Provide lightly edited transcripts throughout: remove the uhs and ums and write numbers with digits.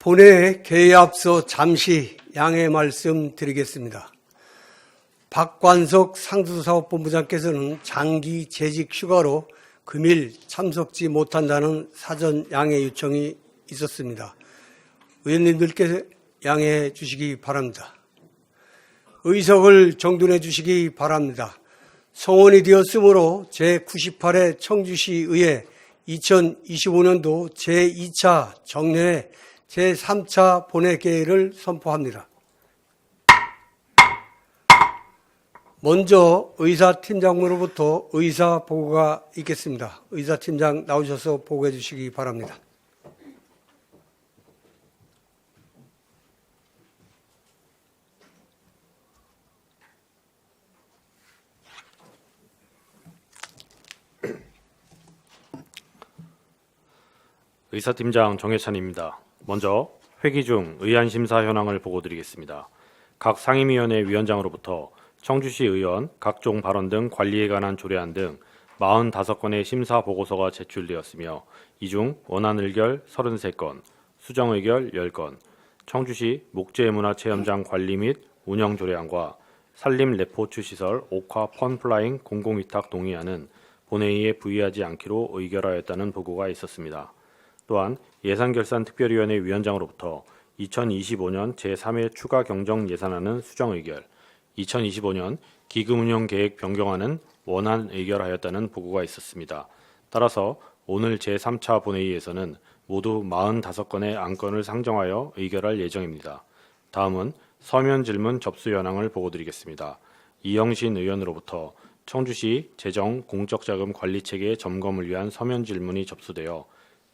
본회의 개의에 앞서 잠시 양해 말씀드리겠습니다. 박관석 상수사업본부장께서는 장기 재직 휴가로 금일 참석지 못한다는 사전 양해 요청이 있었습니다. 의원님들께 양해해 주시기 바랍니다. 의석을 정돈해 주시기 바랍니다. 성원이 되었으므로 제98회 청주시의회 2025년도 제2차 정례회 제3차 본회 개의를 선포합니다. 먼저 의사팀장으로부터 의사 보고가 있겠습니다. 의사팀장 나오셔서 보고해 주시기 바랍니다. 의사팀장 정혜찬입니다. 먼저 회기 중 의안심사 현황을 보고드리겠습니다. 각 상임위원회 위원장으로부터 청주시 의원 각종 발언 등 관리에 관한 조례안 등 45건의 심사 보고서가 제출되었으며 이 중 원안 의결 33건, 수정 의결 10건, 청주시 목재문화체험장 관리 및 운영 조례안과 산림 레포츠 시설 옥화 펀플라잉 공공위탁 동의안은 본회의에 부의하지 않기로 의결하였다는 보고가 있었습니다. 또한 예산결산특별위원회 위원장으로부터 2025년 제3회 추가 경정 예산안은 수정 의결, 2025년 기금운영계획 변경안은 원안 의결하였다는 보고가 있었습니다. 따라서 오늘 제3차 본회의에서는 모두 45건의 안건을 상정하여 의결할 예정입니다. 다음은 서면 질문 접수 현황을 보고드리겠습니다. 이영신 의원으로부터 청주시 재정 공적자금 관리체계 점검을 위한 서면 질문이 접수되어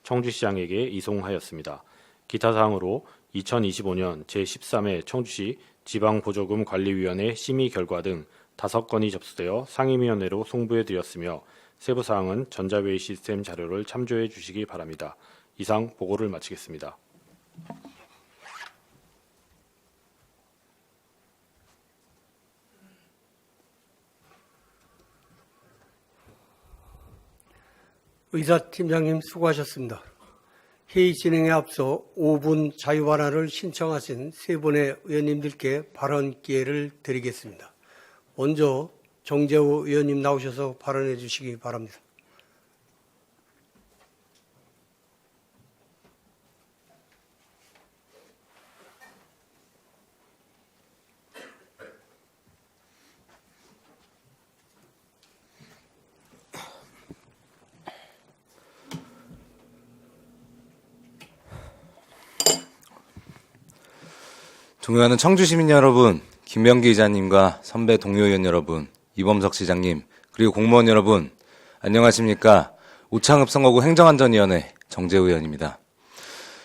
청주시장에게 이송하였습니다. 기타 사항으로 2025년 제13회 청주시 지방보조금관리위원회 심의 결과 등 5건이 접수되어 상임위원회로 송부해 드렸으며 세부 사항은 전자회의 시스템 자료를 참조해 주시기 바랍니다. 이상 보고를 마치겠습니다. 의사팀장님 수고하셨습니다. 회의 진행에 앞서 5분 자유발언을 신청하신 세 분의 의원님들께 발언 기회를 드리겠습니다. 먼저 정재우 의원님 나오셔서 발언해 주시기 바랍니다. 존경하는 청주시민 여러분, 김병기 기자님과 선배 동료 의원 여러분, 이범석 시장님, 그리고 공무원 여러분, 안녕하십니까? 오창읍선거구 행정안전위원회 정재우 의원입니다.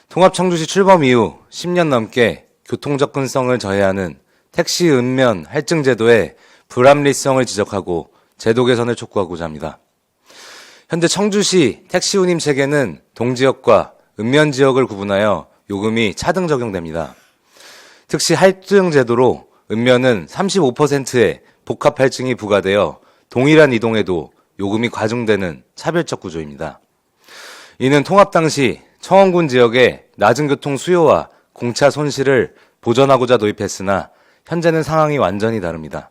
통합청주시 출범 이후 10년 넘게 교통접근성을 저해하는 택시 읍면 할증 제도의 불합리성을 지적하고 제도 개선을 촉구하고자 합니다. 현재 청주시 택시 운임 체계는 동지역과 읍면 지역을 구분하여 요금이 차등 적용됩니다. 특시 할증 제도로 읍면은 35%의 복합 할증이 부과되어 동일한 이동에도 요금이 과중되는 차별적 구조입니다. 이는 통합 당시 청원군 지역의 낮은 교통 수요와 공차 손실을 보전하고자 도입했으나 현재는 상황이 완전히 다릅니다.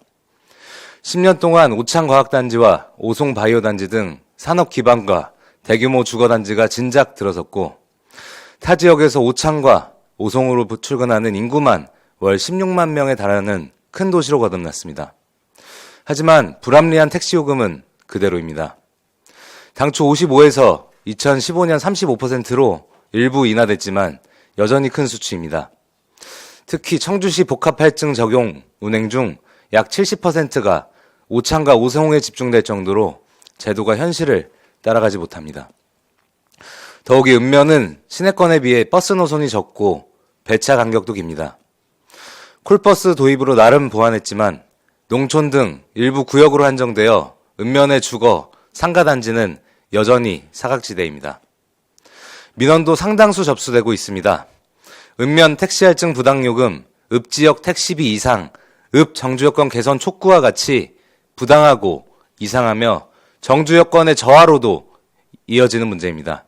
10년 동안 오창과학단지와 오송바이오단지 등 산업 기반과 대규모 주거단지가 진작 들어섰고 타 지역에서 오창과 오송으로 출근하는 인구만 월 16만 명에 달하는 큰 도시로 거듭났습니다. 하지만 불합리한 택시 요금은 그대로입니다. 당초 55에서 2015년 35%로 일부 인하됐지만 여전히 큰 수치입니다. 특히 청주시 복합할증 적용 운행 중 약 70%가 오창과 오송에 집중될 정도로 제도가 현실을 따라가지 못합니다. 더욱이 읍면은 시내권에 비해 버스 노선이 적고 배차 간격도 깁니다. 쿨버스 도입으로 나름 보완했지만 농촌 등 일부 구역으로 한정되어 읍면의 주거, 상가단지는 여전히 사각지대입니다. 민원도 상당수 접수되고 있습니다. 읍면 택시할증 부당요금, 읍지역 택시비 이상, 읍 정주여건 개선 촉구와 같이 부당하고 이상하며 정주여건의 저하로도 이어지는 문제입니다.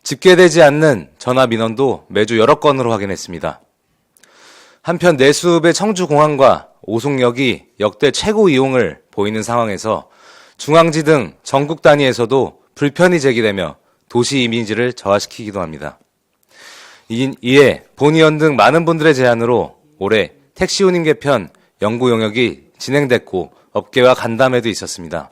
집계되지 않는 전화 민원도 매주 여러 건으로 확인했습니다. 한편 내수읍의 청주공항과 오송역이 역대 최고 이용을 보이는 상황에서 중앙지 등 전국 단위에서도 불편이 제기되며 도시 이미지를 저하시키기도 합니다. 이에 본 의원 등 많은 분들의 제안으로 올해 택시 운임 개편 연구 용역이 진행됐고 업계와 간담회도 있었습니다.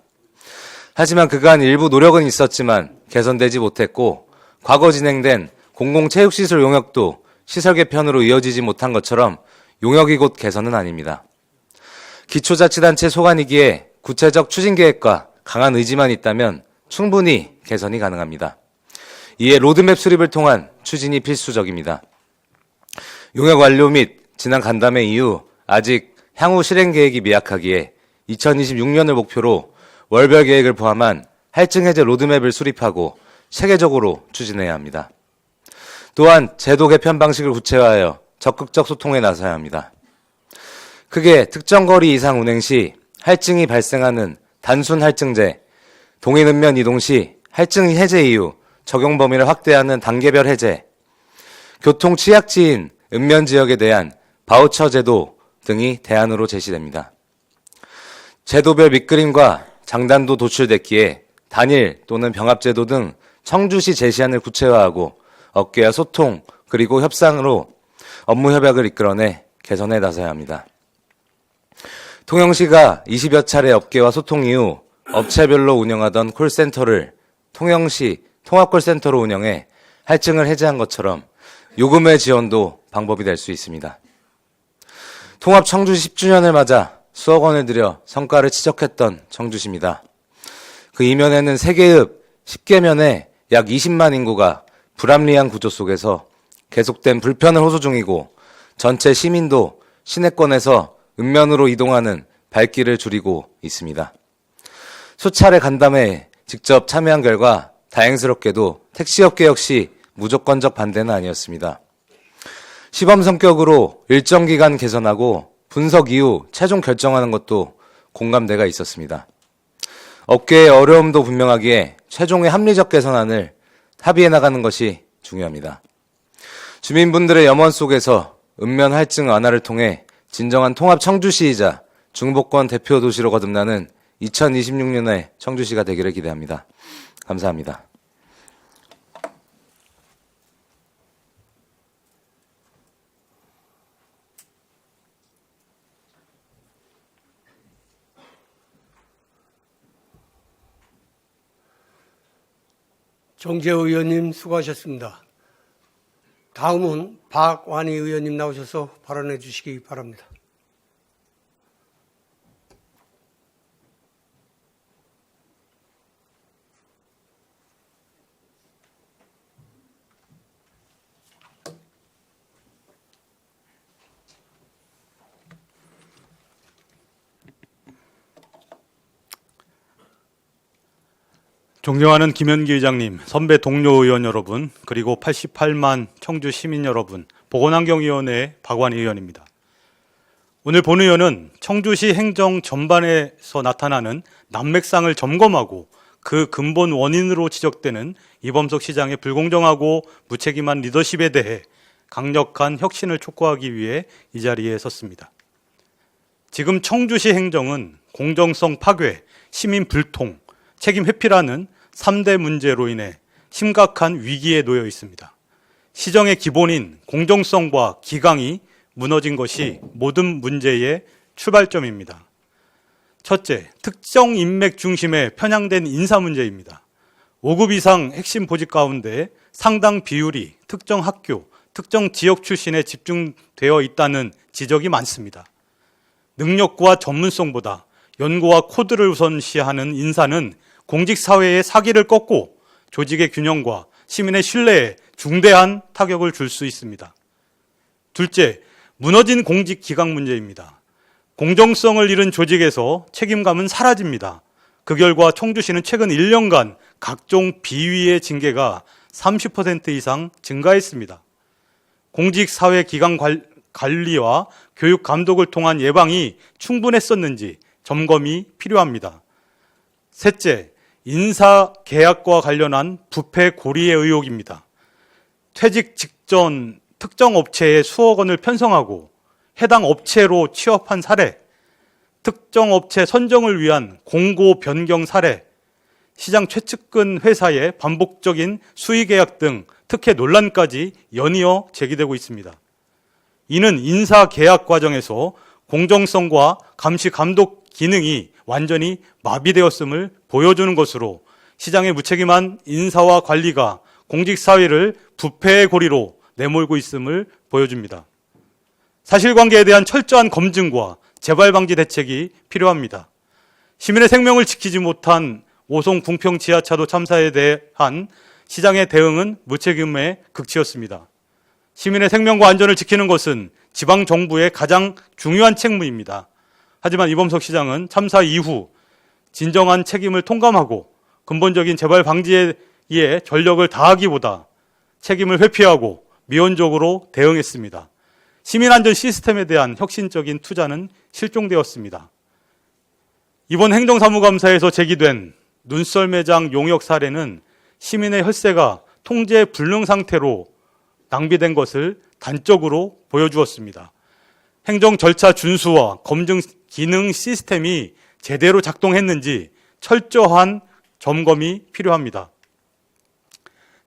하지만 그간 일부 노력은 있었지만 개선되지 못했고 과거 진행된 공공체육시설 용역도 시설 개편으로 이어지지 못한 것처럼 용역이 곧 개선은 아닙니다. 기초자치단체 소관이기에 구체적 추진계획과 강한 의지만 있다면 충분히 개선이 가능합니다. 이에 로드맵 수립을 통한 추진이 필수적입니다. 용역 완료 및 지난 간담회 이후 아직 향후 실행 계획이 미약하기에 2026년을 목표로 월별 계획을 포함한 할증 해제 로드맵을 수립하고 체계적으로 추진해야 합니다. 또한 제도 개편 방식을 구체화하여 적극적 소통에 나서야 합니다. 크게 특정 거리 이상 운행 시 할증이 발생하는 단순 할증제, 동인 읍면 이동 시 할증 해제 이후 적용 범위를 확대하는 단계별 해제, 교통 취약지인 읍면 지역에 대한 바우처 제도 등이 대안으로 제시됩니다. 제도별 밑그림과 장단도 도출됐기에 단일 또는 병합제도 등 청주시 제시안을 구체화하고 업계와 소통 그리고 협상으로 업무 협약을 이끌어내 개선에 나서야 합니다. 통영시가 20여 차례 업계와 소통 이후 업체별로 운영하던 콜센터를 통영시 통합콜센터로 운영해 할증을 해제한 것처럼 요금의 지원도 방법이 될 수 있습니다. 통합 청주시 10주년을 맞아 수억 원을 들여 성과를 치적했던 청주시입니다. 그 이면에는 세계읍 10개면에 약 20만 인구가 불합리한 구조 속에서 계속된 불편을 호소 중이고 전체 시민도 시내권에서 읍면으로 이동하는 발길을 줄이고 있습니다. 수차례 간담회에 직접 참여한 결과 다행스럽게도 택시업계 역시 무조건적 반대는 아니었습니다. 시범 성격으로 일정 기간 개선하고 분석 이후 최종 결정하는 것도 공감대가 있었습니다. 업계의 어려움도 분명하기에 최종의 합리적 개선안을 합의해 나가는 것이 중요합니다. 주민분들의 염원 속에서 읍면 할증 완화를 통해 진정한 통합 청주시이자 중부권 대표 도시로 거듭나는 2026년의 청주시가 되기를 기대합니다. 감사합니다. 정재호 의원님 수고하셨습니다. 다음은 박완희 의원님 나오셔서 발언해 주시기 바랍니다. 존경하는 김현기 의장님, 선배 동료 의원 여러분, 그리고 88만 청주 시민 여러분, 보건환경위원회 박완희 의원입니다. 오늘 본 의원은 청주시 행정 전반에서 나타나는 난맥상을 점검하고 그 근본 원인으로 지적되는 이범석 시장의 불공정하고 무책임한 리더십에 대해 강력한 혁신을 촉구하기 위해 이 자리에 섰습니다. 지금 청주시 행정은 공정성 파괴, 시민 불통, 책임 회피라는 3대 문제로 인해 심각한 위기에 놓여 있습니다. 시정의 기본인 공정성과 기강이 무너진 것이 모든 문제의 출발점입니다. 첫째, 특정 인맥 중심의 편향된 인사 문제입니다. 5급 이상 핵심 보직 가운데 상당 비율이 특정 학교, 특정 지역 출신에 집중되어 있다는 지적이 많습니다. 능력과 전문성보다 연구와 코드를 우선시하는 인사는 공직사회의 사기를 꺾고 조직의 균형과 시민의 신뢰에 중대한 타격을 줄 수 있습니다. 둘째, 무너진 공직 기강 문제입니다. 공정성을 잃은 조직에서 책임감은 사라집니다. 그 결과 청주시는 최근 1년간 각종 비위의 징계가 30% 이상 증가했습니다. 공직사회 기강 관리와 교육 감독을 통한 예방이 충분했었는지 점검이 필요합니다. 셋째, 인사 계약과 관련한 부패 고리의 의혹입니다. 퇴직 직전 특정 업체에 수억 원을 편성하고 해당 업체로 취업한 사례, 특정 업체 선정을 위한 공고 변경 사례, 시장 최측근 회사의 반복적인 수의 계약 등 특혜 논란까지 연이어 제기되고 있습니다. 이는 인사 계약 과정에서 공정성과 감시 감독 기능이 완전히 마비되었음을 보여주는 것으로 시장의 무책임한 인사와 관리가 공직사회를 부패의 고리로 내몰고 있음을 보여줍니다. 사실관계에 대한 철저한 검증과 재발 방지 대책이 필요합니다. 시민의 생명을 지키지 못한 오송 궁평 지하차도 참사에 대한 시장의 대응은 무책임의 극치였습니다. 시민의 생명과 안전을 지키는 것은 지방정부의 가장 중요한 책무입니다. 하지만 이범석 시장은 참사 이후 진정한 책임을 통감하고 근본적인 재발 방지에 전력을 다하기보다 책임을 회피하고 미온적으로 대응했습니다. 시민안전 시스템에 대한 혁신적인 투자는 실종되었습니다. 이번 행정사무감사에서 제기된 눈썰매장 용역 사례는 시민의 혈세가 통제 불능 상태로 낭비된 것을 단적으로 보여주었습니다. 행정 절차 준수와 검증 기능 시스템이 제대로 작동했는지 철저한 점검이 필요합니다.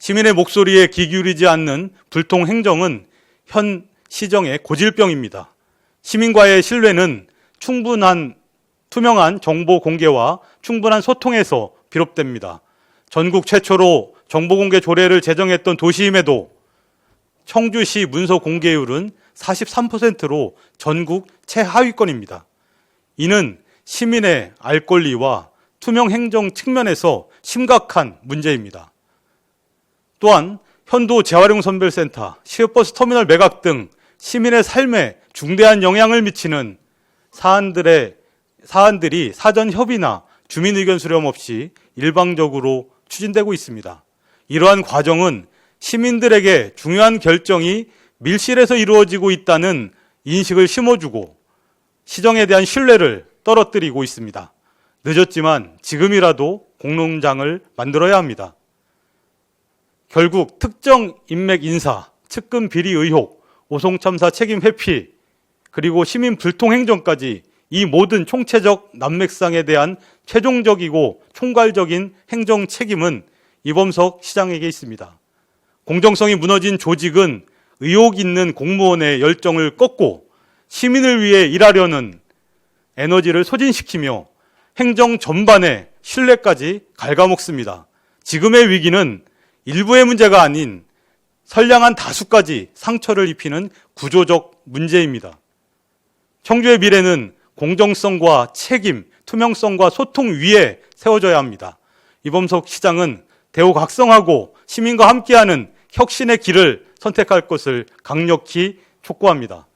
시민의 목소리에 귀 기울이지 않는 불통 행정은 현 시정의 고질병입니다. 시민과의 신뢰는 충분한 투명한 정보 공개와 충분한 소통에서 비롯됩니다. 전국 최초로 정보공개 조례를 제정했던 도시임에도 청주시 문서 공개율은 43%로 전국 최하위권입니다. 이는 시민의 알 권리와 투명 행정 측면에서 심각한 문제입니다. 또한 현도 재활용 선별센터, 시외버스 터미널 매각 등 시민의 삶에 중대한 영향을 미치는 사안들이 사전 협의나 주민 의견 수렴 없이 일방적으로 추진되고 있습니다. 이러한 과정은 시민들에게 중요한 결정이 밀실에서 이루어지고 있다는 인식을 심어주고 시정에 대한 신뢰를 떨어뜨리고 있습니다. 늦었지만 지금이라도 공론장을 만들어야 합니다. 결국 특정 인맥 인사, 측근 비리 의혹, 오송참사 책임 회피, 그리고 시민 불통 행정까지 이 모든 총체적 난맥상에 대한 최종적이고 총괄적인 행정 책임은 이범석 시장에게 있습니다. 공정성이 무너진 조직은 의혹 있는 공무원의 열정을 꺾고 시민을 위해 일하려는 에너지를 소진시키며 행정 전반의 신뢰까지 갉아먹습니다. 지금의 위기는 일부의 문제가 아닌 선량한 다수까지 상처를 입히는 구조적 문제입니다. 청주의 미래는 공정성과 책임, 투명성과 소통 위에 세워져야 합니다. 이범석 시장은 대우각성하고 시민과 함께하는 혁신의 길을 선택할 것을 강력히 촉구합니다.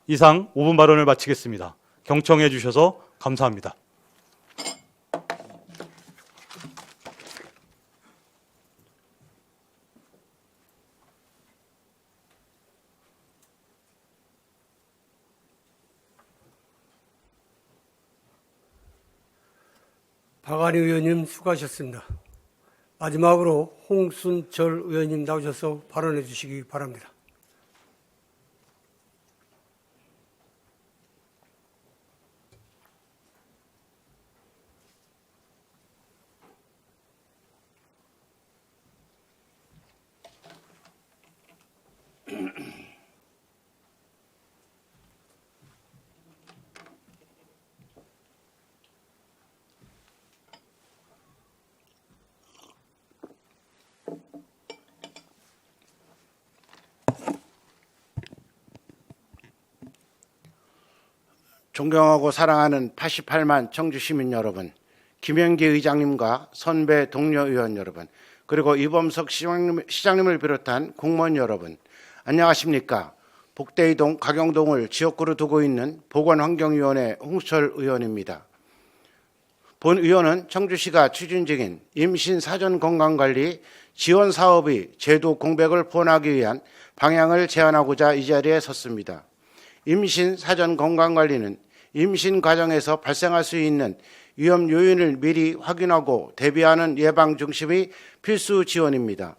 이상 5분 발언을 마치겠습니다. 경청해 주셔서 감사합니다. 박완희 의원님 수고하셨습니다. 마지막으로 홍순철 의원님 나오셔서 발언해 주시기 바랍니다. 존경하고 사랑하는 88만 청주 시민 여러분, 김영기 의장님과 선배 동료 의원 여러분, 그리고 이범석 시장님을 비롯한 공무원 여러분, 안녕하십니까? 복대이동 가경동을 지역구로 두고 있는 보건환경위원회 홍수철 의원입니다. 본 의원은 청주시가 추진 중인 임신 사전 건강관리 지원 사업의 제도 공백을 포함하기 위한 방향을 제안하고자 이 자리에 섰습니다. 임신 사전 건강관리는 임신 과정에서 발생할 수 있는 위험 요인을 미리 확인하고 대비하는 예방 중심의 필수 지원입니다.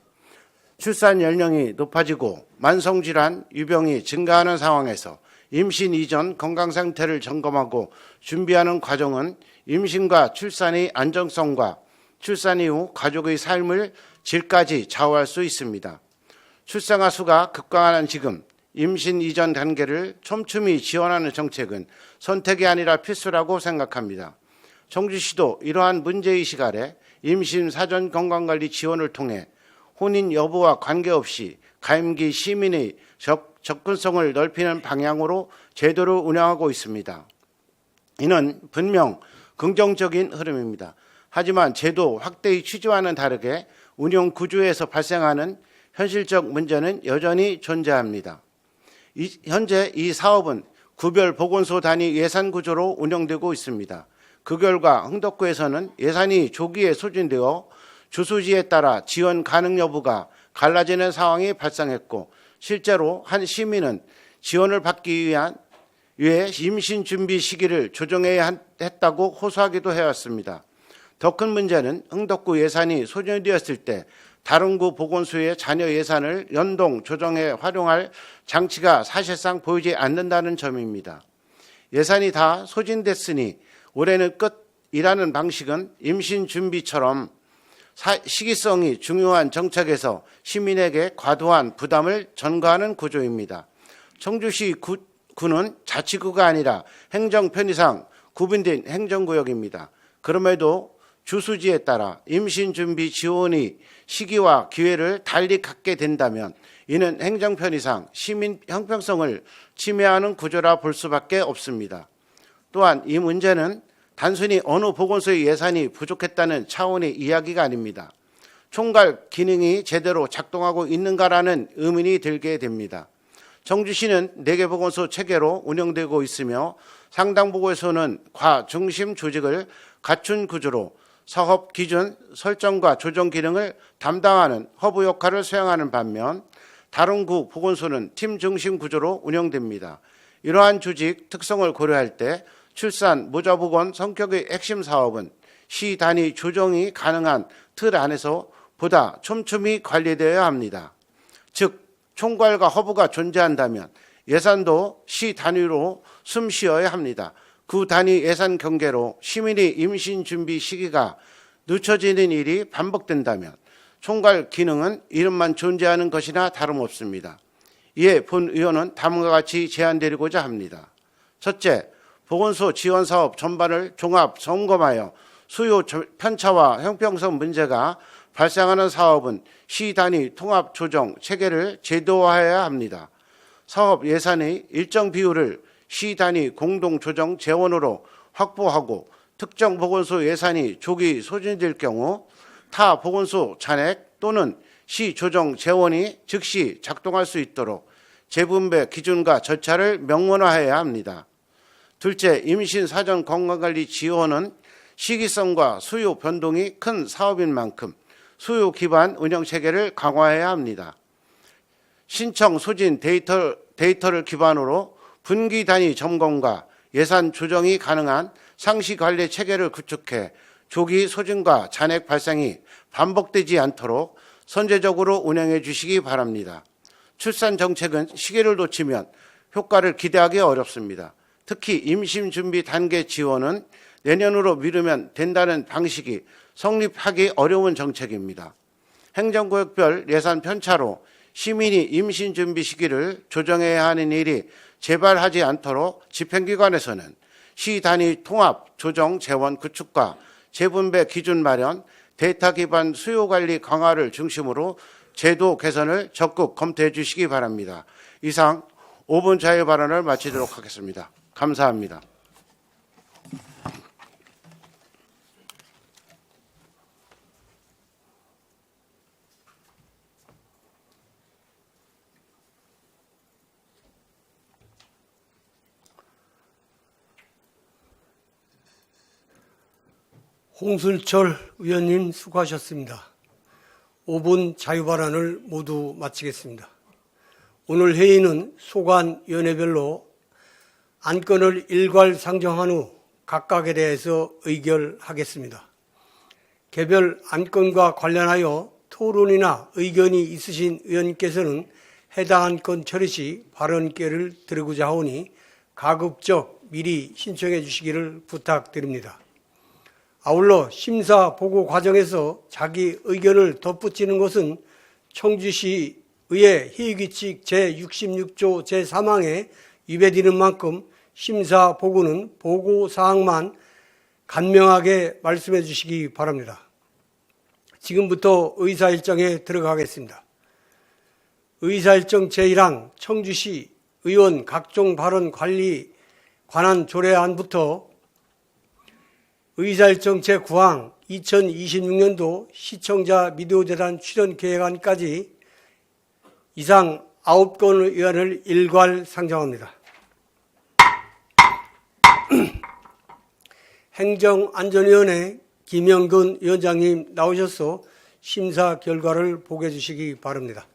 출산 연령이 높아지고 만성질환, 유병이 증가하는 상황에서 임신 이전 건강 상태를 점검하고 준비하는 과정은 임신과 출산의 안정성과 출산 이후 가족의 삶을 질까지 좌우할 수 있습니다. 출생아 수가 급감하는 지금 임신 이전 단계를 촘촘히 지원하는 정책은 선택이 아니라 필수라고 생각합니다. 청주시도 이러한 문제의식 아래 임신 사전 건강관리 지원을 통해 혼인 여부와 관계없이 가임기 시민의 접근성을 넓히는 방향으로 제도를 운영하고 있습니다. 이는 분명 긍정적인 흐름입니다. 하지만 제도 확대의 취지와는 다르게 운영 구조에서 발생하는 현실적 문제는 여전히 존재합니다. 현재 이 사업은 구별 보건소 단위 예산 구조로 운영되고 있습니다. 그 결과 흥덕구에서는 예산이 조기에 소진되어 주소지에 따라 지원 가능 여부가 갈라지는 상황이 발생했고, 실제로 한 시민은 지원을 받기 위해 임신 준비 시기를 조정해야 했다고 호소하기도 해왔습니다. 더 큰 문제는 흥덕구 예산이 소진되었을 때 다른 구 보건소의 자녀 예산을 연동 조정해 활용할 장치가 사실상 보이지 않는다는 점입니다. 예산이 다 소진됐으니 올해는 끝이라는 방식은 임신 준비처럼 시기성이 중요한 정책에서 시민에게 과도한 부담을 전가하는 구조입니다. 청주시 구는 자치구가 아니라 행정 편의상 구분된 행정구역입니다. 그럼에도 주소지에 따라 임신 준비 지원의 시기와 기회를 달리 갖게 된다면 이는 행정 편의상 시민 형평성을 침해하는 구조라 볼 수밖에 없습니다. 또한 이 문제는 단순히 어느 보건소의 예산이 부족했다는 차원의 이야기가 아닙니다. 총괄 기능이 제대로 작동하고 있는가라는 의문이 들게 됩니다. 청주시는 4개 보건소 체계로 운영되고 있으며 상당 부분에서는 과중심 조직을 갖춘 구조로 사업 기준 설정과 조정 기능을 담당하는 허브 역할을 수행하는 반면 다른 구 보건소는 팀 중심 구조로 운영됩니다. 이러한 조직 특성을 고려할 때 출산 모자보건 성격의 핵심 사업은 시 단위 조정이 가능한 틀 안에서 보다 촘촘히 관리되어야 합니다. 즉 총괄과 허브가 존재한다면 예산도 시 단위로 숨쉬어야 합니다. 구 단위 예산 경계로 시민의 임신 준비 시기가 늦춰지는 일이 반복된다면 총괄 기능은 이름만 존재하는 것이나 다름없습니다. 이에 본 의원은 다음과 같이 제안드리고자 합니다. 첫째, 보건소 지원사업 전반을 종합 점검하여 수요 편차와 형평성 문제가 발생하는 사업은 시 단위 통합 조정 체계를 제도화해야 합니다. 사업 예산의 일정 비율을 시 단위 공동 조정 재원으로 확보하고 특정 보건소 예산이 조기 소진될 경우 타 보건소 잔액 또는 시 조정 재원이 즉시 작동할 수 있도록 재분배 기준과 절차를 명문화해야 합니다. 둘째, 임신 사전 건강관리 지원은 시기성과 수요 변동이 큰 사업인 만큼 수요 기반 운영 체계를 강화해야 합니다. 신청 소진 데이터를 기반으로 분기 단위 점검과 예산 조정이 가능한 상시 관리 체계를 구축해 조기 소진과 잔액 발생이 반복되지 않도록 선제적으로 운영해 주시기 바랍니다. 출산 정책은 시기를 놓치면 효과를 기대하기 어렵습니다. 특히 임신 준비 단계 지원은 내년으로 미루면 된다는 방식이 성립하기 어려운 정책입니다. 행정구역별 예산 편차로 시민이 임신 준비 시기를 조정해야 하는 일이 재발하지 않도록 집행기관에서는 시 단위 통합 조정 재원 구축과 재분배 기준 마련, 데이터 기반 수요 관리 강화를 중심으로 제도 개선을 적극 검토해 주시기 바랍니다. 이상 5분 자유 발언을 마치도록 하겠습니다. 감사합니다. 홍순철 의원님 수고하셨습니다. 5분 자유 발언을 모두 마치겠습니다. 오늘 회의는 소관위원회별로 안건을 일괄 상정한 후 각각에 대해서 의결하겠습니다. 개별 안건과 관련하여 토론이나 의견이 있으신 의원님께서는 해당 안건 처리 시 발언 기회를 드리고자 하오니 가급적 미리 신청해 주시기를 부탁드립니다. 아울러 심사 보고 과정에서 자기 의견을 덧붙이는 것은 청주시 의회 회의규칙 제66조 제3항에 위배되는 만큼 심사 보고는 보고 사항만 간명하게 말씀해 주시기 바랍니다. 지금부터 의사일정에 들어가겠습니다. 의사일정 제1항 청주시 의원 각종 발언 관리 관한 조례안부터 의사일정 제9항 2026년도 시청자 미디어재단 출연 계획안까지 이상 9건 의안을 일괄 상정합니다. 행정안전위원회 김영근 위원장님 나오셔서 심사 결과를 보고해 주시기 바랍니다.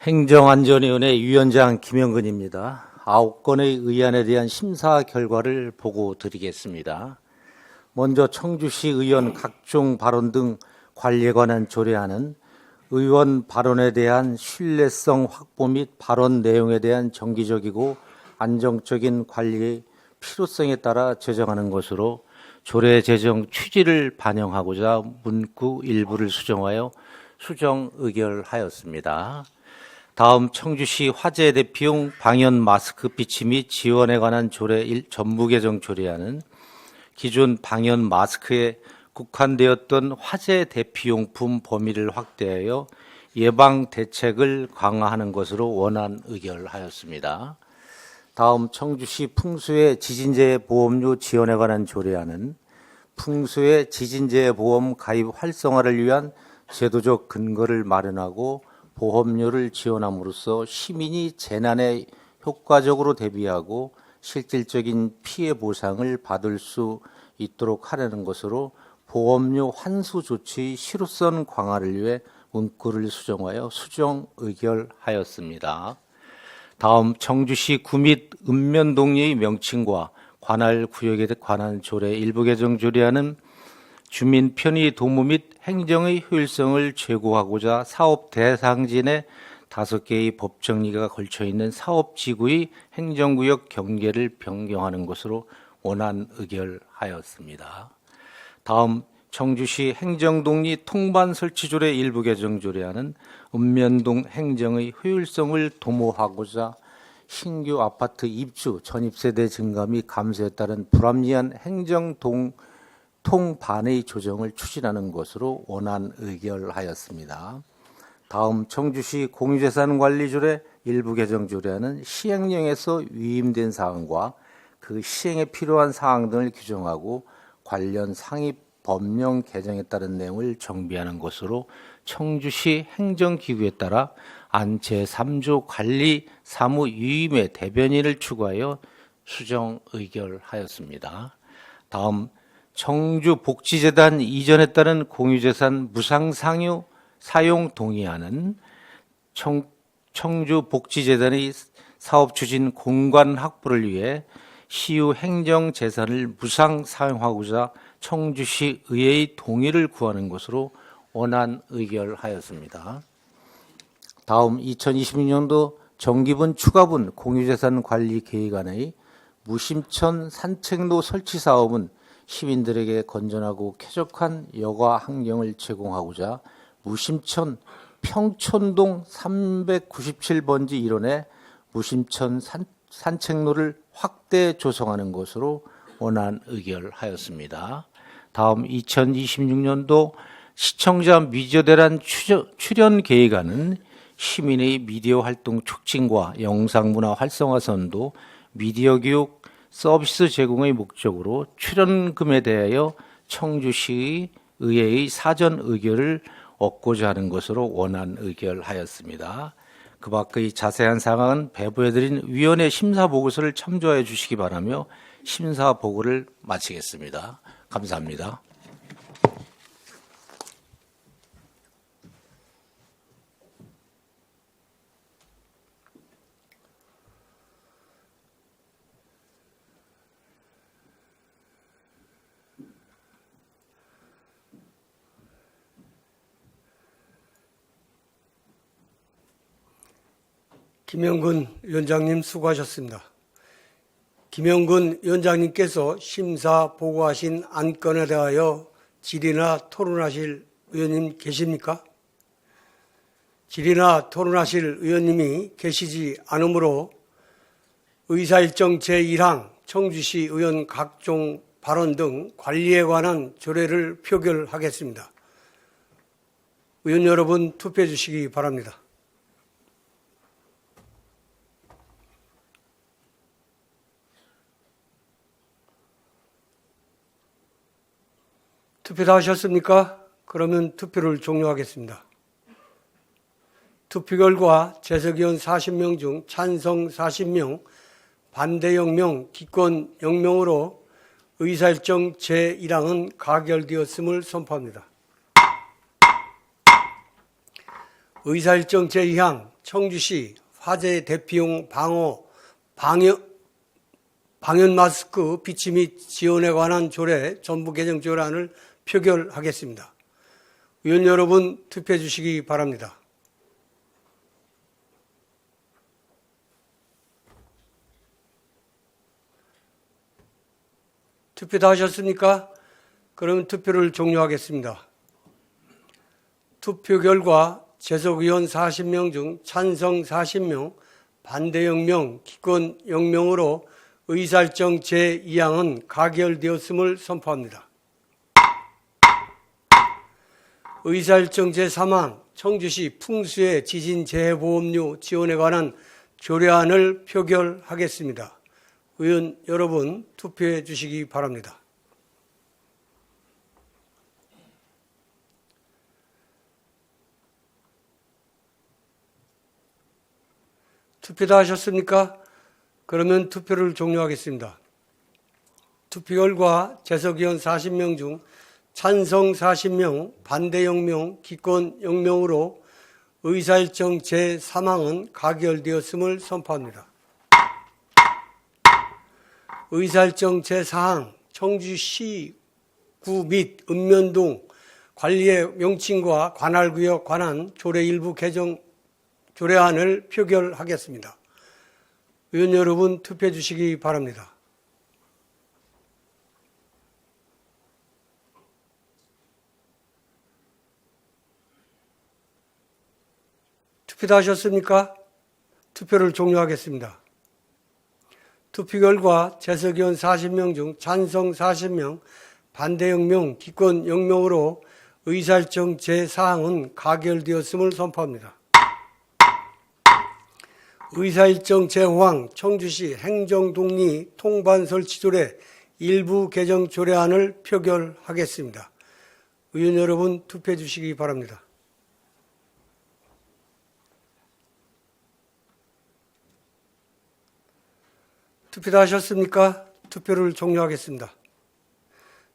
행정안전위원회 위원장 김영근입니다. 9건의 의안에 대한 심사 결과를 보고 드리겠습니다. 먼저 청주시 의원 각종 발언 등 관리에 관한 조례안은 의원 발언에 대한 신뢰성 확보 및 발언 내용에 대한 정기적이고 안정적인 관리의 필요성에 따라 제정하는 것으로 조례 제정 취지를 반영하고자 문구 일부를 수정하여 수정 의결하였습니다. 다음 청주시 화재 대피용 방연 마스크 비치 및 지원에 관한 조례 전부 개정 조례안은 기존 방연 마스크에 국한되었던 화재 대피용품 범위를 확대하여 예방 대책을 강화하는 것으로 원안 의결하였습니다. 다음 청주시 풍수의 지진재해 보험료 지원에 관한 조례안은 풍수의 지진재해 보험 가입 활성화를 위한 제도적 근거를 마련하고 보험료를 지원함으로써 시민이 재난에 효과적으로 대비하고 실질적인 피해 보상을 받을 수 있도록 하려는 것으로 보험료 환수 조치 실효성 강화를 위해 문구를 수정하여 수정 의결하였습니다. 다음 청주시 구 및 읍면동리의 명칭과 관할 구역에 관한 조례 일부 개정 조례안은 주민 편의 도모 및 행정의 효율성을 제고하고자 사업 대상진의 5개의 법정리가 걸쳐 있는 사업지구의 행정구역 경계를 변경하는 것으로 원안 의결하였습니다. 다음 청주시 행정동리 통반 설치조례 일부 개정 조례안은 읍면동 행정의 효율성을 도모하고자 신규 아파트 입주, 전입세대 증가 및 감소에 따른 불합리한 통반의 조정을 추진하는 것으로 원안 의결하였습니다. 다음 청주시 공유재산관리조례 일부 개정 조례안은 시행령에서 위임된 사항과 그 시행에 필요한 사항 등을 규정하고 관련 상위 법령 개정에 따른 내용을 정비하는 것으로 청주시 행정기구에 따라 안 제3조 관리 사무 유임의 대변인을 추가하여 수정 의결하였습니다. 다음 청주복지재단 이전에 따른 공유재산 무상상유 사용 동의안은 청주복지재단의 사업추진 공간 확보를 위해 시유 행정재산을 무상 사용하고자 청주시 의회의 동의를 구하는 것으로 원안 의결하였습니다. 다음 2026년도 정기분 추가분 공유재산 관리 계획안의 무심천 산책로 설치 사업은 시민들에게 건전하고 쾌적한 여가 환경을 제공하고자 무심천 평촌동 397번지 1원에 무심천 산책로를 확대 조성하는 것으로 원안 의결하였습니다. 다음 2026년도 시청자 미디어 대란 출연 계획안은 시민의 미디어 활동 촉진과 영상문화 활성화 선도, 미디어 교육 서비스 제공의 목적으로 출연금에 대하여 청주시 의회의 사전 의결을 얻고자 하는 것으로 원안 의결하였습니다. 그 밖의 자세한 사항은 배부해드린 위원회 심사 보고서를 참조해 주시기 바라며 심사 보고를 마치겠습니다. 감사합니다. 김영근 위원장님 수고하셨습니다. 김영근 위원장님께서 심사 보고하신 안건에 대하여 질의나 토론하실 의원님 계십니까? 질의나 토론하실 의원님이 계시지 않으므로 의사일정 제1항 청주시 의원 각종 발언 등 관리에 관한 조례를 표결하겠습니다. 의원 여러분 투표해 주시기 바랍니다. 투표 다 하셨습니까? 그러면 투표를 종료하겠습니다. 투표 결과 재석의원 40명 중 찬성 40명, 반대 0명, 기권 0명으로 의사일정 제1항은 가결되었음을 선포합니다. 의사일정 제2항 청주시 화재 대피용 방연 마스크 비치 및 지원에 관한 조례 전부 개정 조례안을 표결하겠습니다. 의원 여러분 투표해 주시기 바랍니다. 투표 다 하셨습니까? 그러면 투표를 종료하겠습니다. 투표 결과 재석 의원 40명 중 찬성 40명, 반대 0명, 기권 0명으로 의사일정 제2항은 가결되었음을 선포합니다. 의사일정 제3항 청주시 풍수해 지진재해보험료 지원에 관한 조례안을 표결하겠습니다. 의원 여러분 투표해 주시기 바랍니다. 투표 다 하셨습니까? 그러면 투표를 종료하겠습니다. 투표 결과 재석 의원 40명 중 찬성 40명, 반대 0명, 기권 0명으로 의사일정 제3항은 가결되었음을 선포합니다. 의사일정 제4항 청주시구 및 읍면동 관리의 명칭과 관할구역 관한 조례 일부 개정 조례안을 표결하겠습니다. 의원 여러분 투표해 주시기 바랍니다. 투표 다 하셨습니까? 투표를 종료하겠습니다. 투표 결과 재석 의원 40명 중 찬성 40명, 반대 0명, 기권 0명으로 의사일정 제4항은 가결되었음을 선포합니다. 의사일정 제5항 청주시 행정독리 통반 설치조례 일부 개정 조례안을 표결하겠습니다. 의원 여러분 투표해 주시기 바랍니다. 투표 다 하셨습니까? 투표를 종료하겠습니다.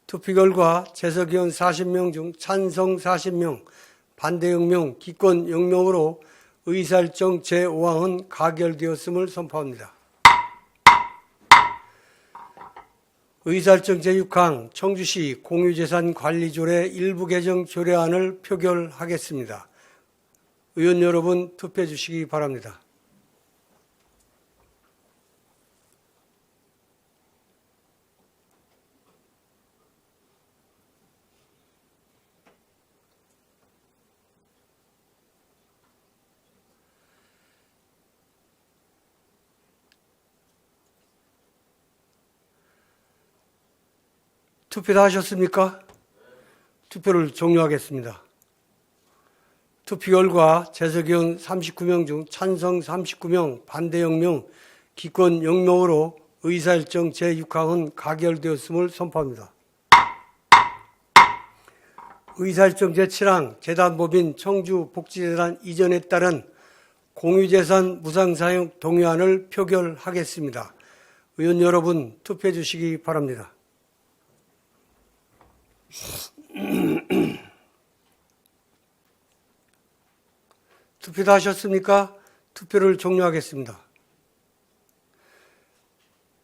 투표 결과 재석 의원 40명 중 찬성 40명, 반대 0명, 기권 0명으로 의사일정 제5항은 가결되었음을 선포합니다. 의사일정 제6항 청주시 공유재산 관리조례 일부 개정 조례안을 표결하겠습니다. 의원 여러분 투표해 주시기 바랍니다. 투표 다 하셨습니까? 투표를 종료하겠습니다. 투표 결과 재석 의원 39명 중 찬성 39명, 반대 0명, 기권 0명으로 의사일정 제6항은 가결되었음을 선포합니다. 의사일정 제7항 재단법인 청주복지재단 이전에 따른 공유재산 무상사용 동의안을 표결하겠습니다. 의원 여러분 투표해 주시기 바랍니다. 투표 다 하셨습니까? 투표를 종료하겠습니다.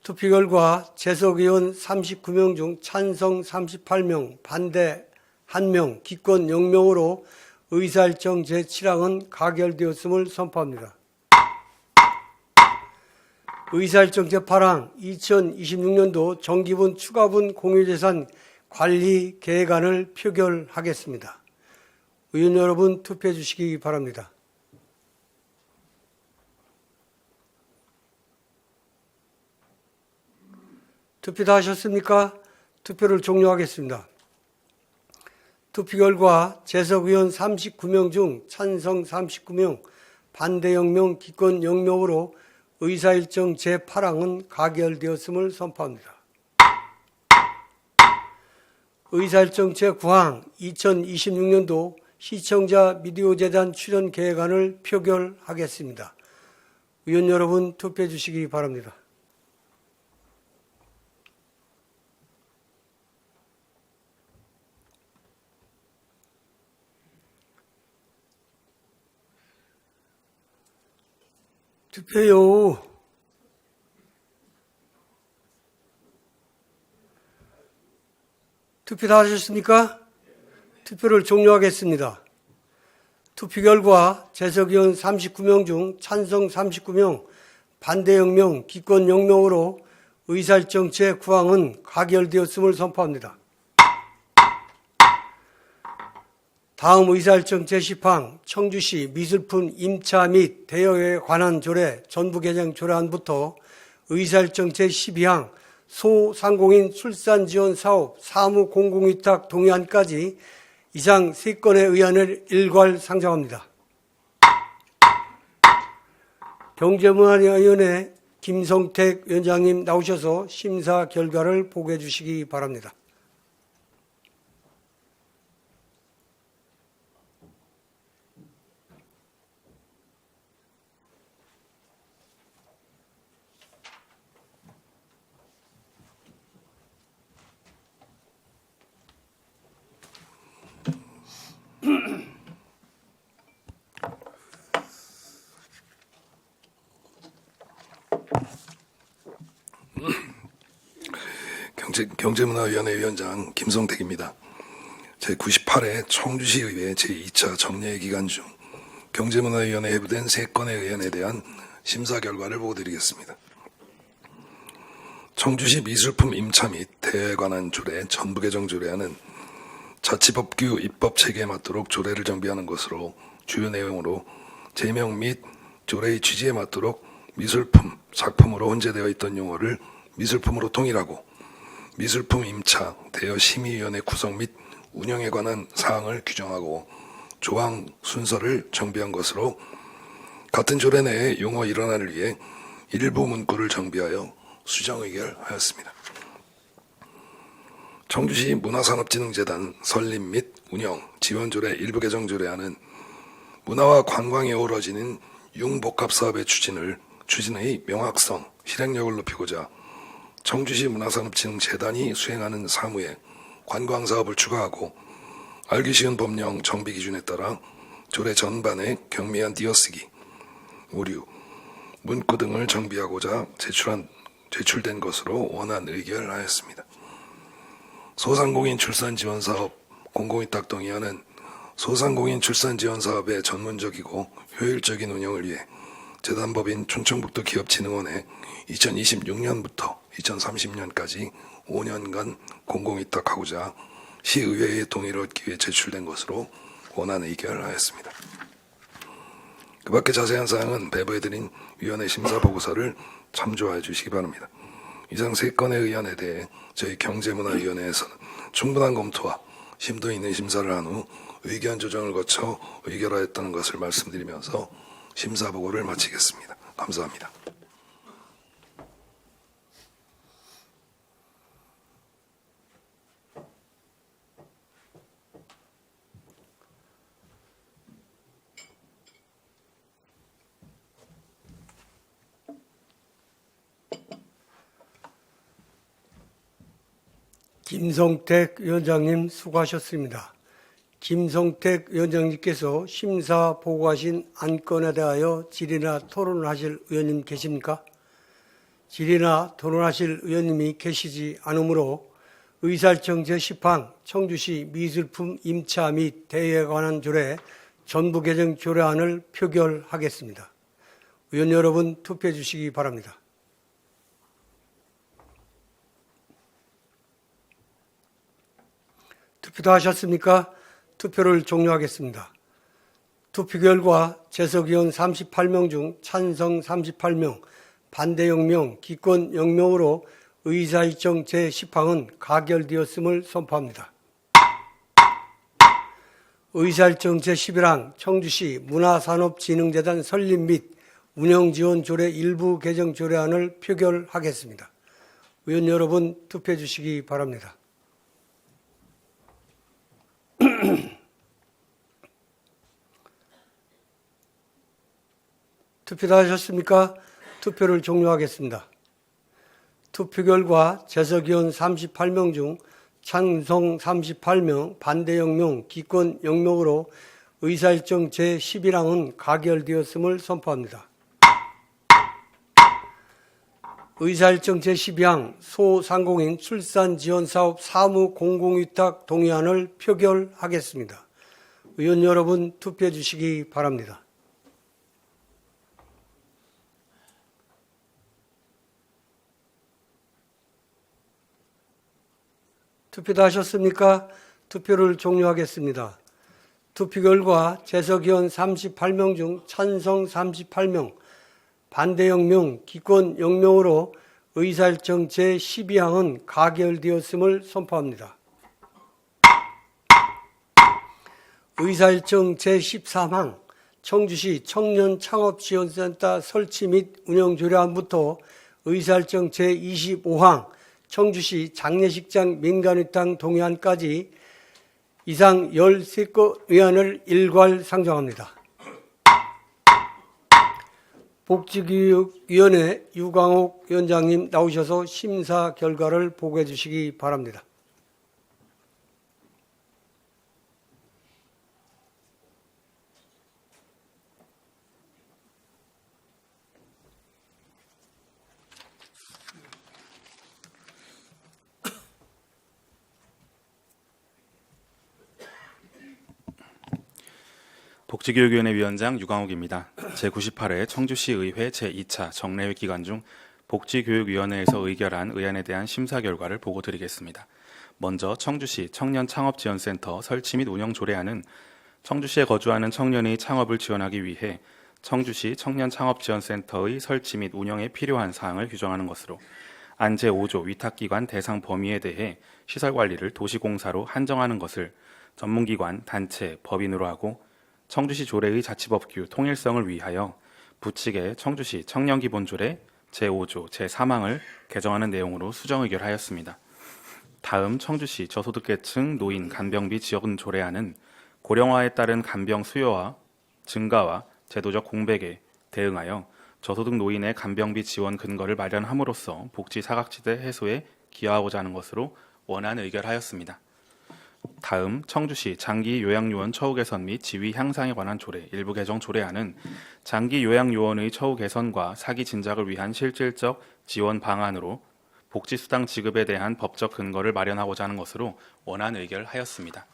투표 결과 재석 의원 39명 중 찬성 38명, 반대 1명, 기권 0명으로 의사일정 제7항은 가결되었음을 선포합니다. 의사일정 제8항 2026년도 정기분 추가분 공유재산 관리 계획안을 표결하겠습니다. 의원 여러분 투표해 주시기 바랍니다. 투표 다 하셨습니까? 투표를 종료하겠습니다. 투표 결과 재석 의원 39명 중 찬성 39명, 반대 0명, 기권 0명으로 의사일정 제8항은 가결되었음을 선포합니다. 의사일정 제9항 2026년도 시청자 미디어재단 출연 계획안을 표결하겠습니다. 의원 여러분 투표해 주시기 바랍니다. 투표요. 투표 다 하셨습니까? 투표를 종료하겠습니다. 투표 결과 재석 의원 39명 중 찬성 39명, 반대 0명, 기권 0명으로 의사일정 제9항은 가결되었음을 선포합니다. 다음 의사일정 제10항 청주시 미술품 임차 및 대여에 관한 조례 전부 개정 조례안부터 의사일정 제12항 소상공인 출산지원 사업 사무 공공위탁 동의안까지 이상 3건의 의안을 일괄 상정합니다. 경제문화위원회 김성택 위원장님 나오셔서 심사 결과를 보고해 주시기 바랍니다. 경제문화위원회 위원장 김성택입니다. 제98회 청주시의회 제2차 정례 기간 중 경제문화위원회에 해부된 3건의 의안에 대한 심사 결과를 보고드리겠습니다. 청주시 미술품 임차 및 대여에 관한 조례 전부 개정 조례안은 자치법규 입법 체계에 맞도록 조례를 정비하는 것으로 주요 내용으로 제명 및 조례의 취지에 맞도록 미술품, 작품으로 혼재되어 있던 용어를 미술품으로 통일하고 미술품 임차, 대여 심의위원회 구성 및 운영에 관한 사항을 규정하고 조항 순서를 정비한 것으로 같은 조례 내의 용어 일원화를 위해 일부 문구를 정비하여 수정 의결하였습니다. 청주시 문화산업진흥재단 설립 및 운영 지원조례 일부 개정 조례안은 문화와 관광이 어우러지는 융복합사업의 추진의 명확성, 실행력을 높이고자 청주시 문화산업진흥재단이 수행하는 사무에 관광사업을 추가하고 알기 쉬운 법령 정비 기준에 따라 조례 전반에 경미한 띄어쓰기, 오류, 문구 등을 정비하고자 제출된 것으로 원안 의결하였습니다. 소상공인 출산지원사업 공공위탁 동의안은 소상공인 출산지원사업의 전문적이고 효율적인 운영을 위해 재단법인 춘천북도 기업진흥원에 2026년부터 2030년까지 5년간 공공위탁하고자 시의회의 동의를 얻기 위해 제출된 것으로 원안 의결하였습니다. 그 밖에 자세한 사항은 배부해드린 위원회 심사보고서를 참조해 주시기 바랍니다. 이상 3건의 의안에 대해 저희 경제문화위원회에서는 충분한 검토와 심도 있는 심사를 한 후 의견 조정을 거쳐 의결하였다는 것을 말씀드리면서 심사보고를 마치겠습니다. 감사합니다. 김성택 위원장님 수고하셨습니다. 김성택 위원장님께서 심사 보고하신 안건에 대하여 질의나 토론을 하실 의원님 계십니까? 질의나 토론하실 의원님이 계시지 않으므로 의사일정 제10항 청주시 미술품 임차 및 대여에 관한 조례 전부 개정 조례안을 표결하겠습니다. 의원 여러분 투표해 주시기 바랍니다. 투표 다 하셨습니까? 투표를 종료하겠습니다. 투표 결과 재석의원 38명 중 찬성 38명, 반대 0명, 기권 0명으로 의사일정 제10항은 가결되었음을 선포합니다. 의사일정 제11항 청주시 문화산업진흥재단 설립 및 운영지원조례 일부 개정 조례안을 표결하겠습니다. 의원 여러분 투표해 주시기 바랍니다. 투표 다 하셨습니까? 투표를 종료하겠습니다. 투표 결과 재석의원 38명 중 찬성 38명, 반대 0명, 기권 0명으로 의사일정 제11항은 가결되었음을 선포합니다. 의사일정 제12항 소상공인 출산지원사업 사무공공위탁 동의안을 표결하겠습니다. 의원 여러분 투표해 주시기 바랍니다. 투표 다 하셨습니까? 투표를 종료하겠습니다. 투표 결과 재석의원 38명 중 찬성 38명, 반대 0명, 기권 0명으로 의사일정 제12항은 가결되었음을 선포합니다. 의사일정 제13항 청주시 청년창업지원센터 설치 및 운영조례안부터 의사일정 제25항 청주시 장례식장 민간의탕 동의안까지 이상 13건 의안을 일괄 상정합니다. 복지교육위원회 유광옥 위원장님 나오셔서 심사 결과를 보고해 주시기 바랍니다. 복지교육위원회 위원장 유광옥입니다. 제98회 청주시 의회 제2차 정례회 기간 중 복지교육위원회에서 의결한 의안에 대한 심사 결과를 보고 드리겠습니다. 먼저 청주시 청년창업지원센터 설치 및 운영 조례안은 청주시에 거주하는 청년의 창업을 지원하기 위해 청주시 청년창업지원센터의 설치 및 운영에 필요한 사항을 규정하는 것으로 안 제5조 위탁기관 대상 범위에 대해 시설관리를 도시공사로 한정하는 것을 전문기관, 단체, 법인으로 하고 청주시 조례의 자치법규 통일성을 위하여 부칙의 청주시 청년기본조례 제5조 제3항을 개정하는 내용으로 수정 의결하였습니다. 다음 청주시 저소득계층 노인 간병비 지원 조례안은 고령화에 따른 간병 수요와 증가와 제도적 공백에 대응하여 저소득 노인의 간병비 지원 근거를 마련함으로써 복지 사각지대 해소에 기여하고자 하는 것으로 원안 의결하였습니다. 다음 청주시 장기 요양요원 처우 개선 및 지위 향상에 관한 조례 일부 개정 조례안은 장기 요양요원의 처우 개선과 사기 진작을 위한 실질적 지원 방안으로 복지수당 지급에 대한 법적 근거를 마련하고자 하는 것으로 원안 의결하였습니다.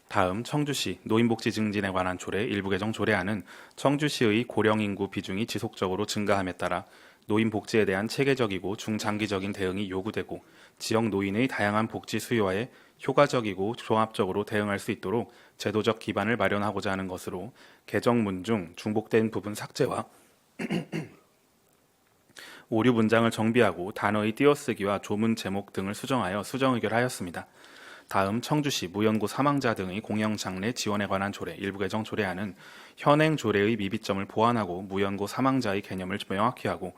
다음 청주시 노인복지 증진에 관한 조례 일부 개정 조례안은 청주시의 고령 인구 비중이 지속적으로 증가함에 따라 노인 복지에 대한 체계적이고 중장기적인 대응이 요구되고 지역 노인의 다양한 복지 수요에 효과적이고 종합적으로 대응할 수 있도록 제도적 기반을 마련하고자 하는 것으로 개정문 중 중복된 부분 삭제와 오류 문장을 정비하고 단어의 띄어쓰기와 조문 제목 등을 수정하여 수정 의결하였습니다. 다음 청주시 무연고 사망자 등의 공영 장례 지원에 관한 조례 일부 개정 조례안은 현행 조례의 미비점을 보완하고 무연고 사망자의 개념을 명확히 하고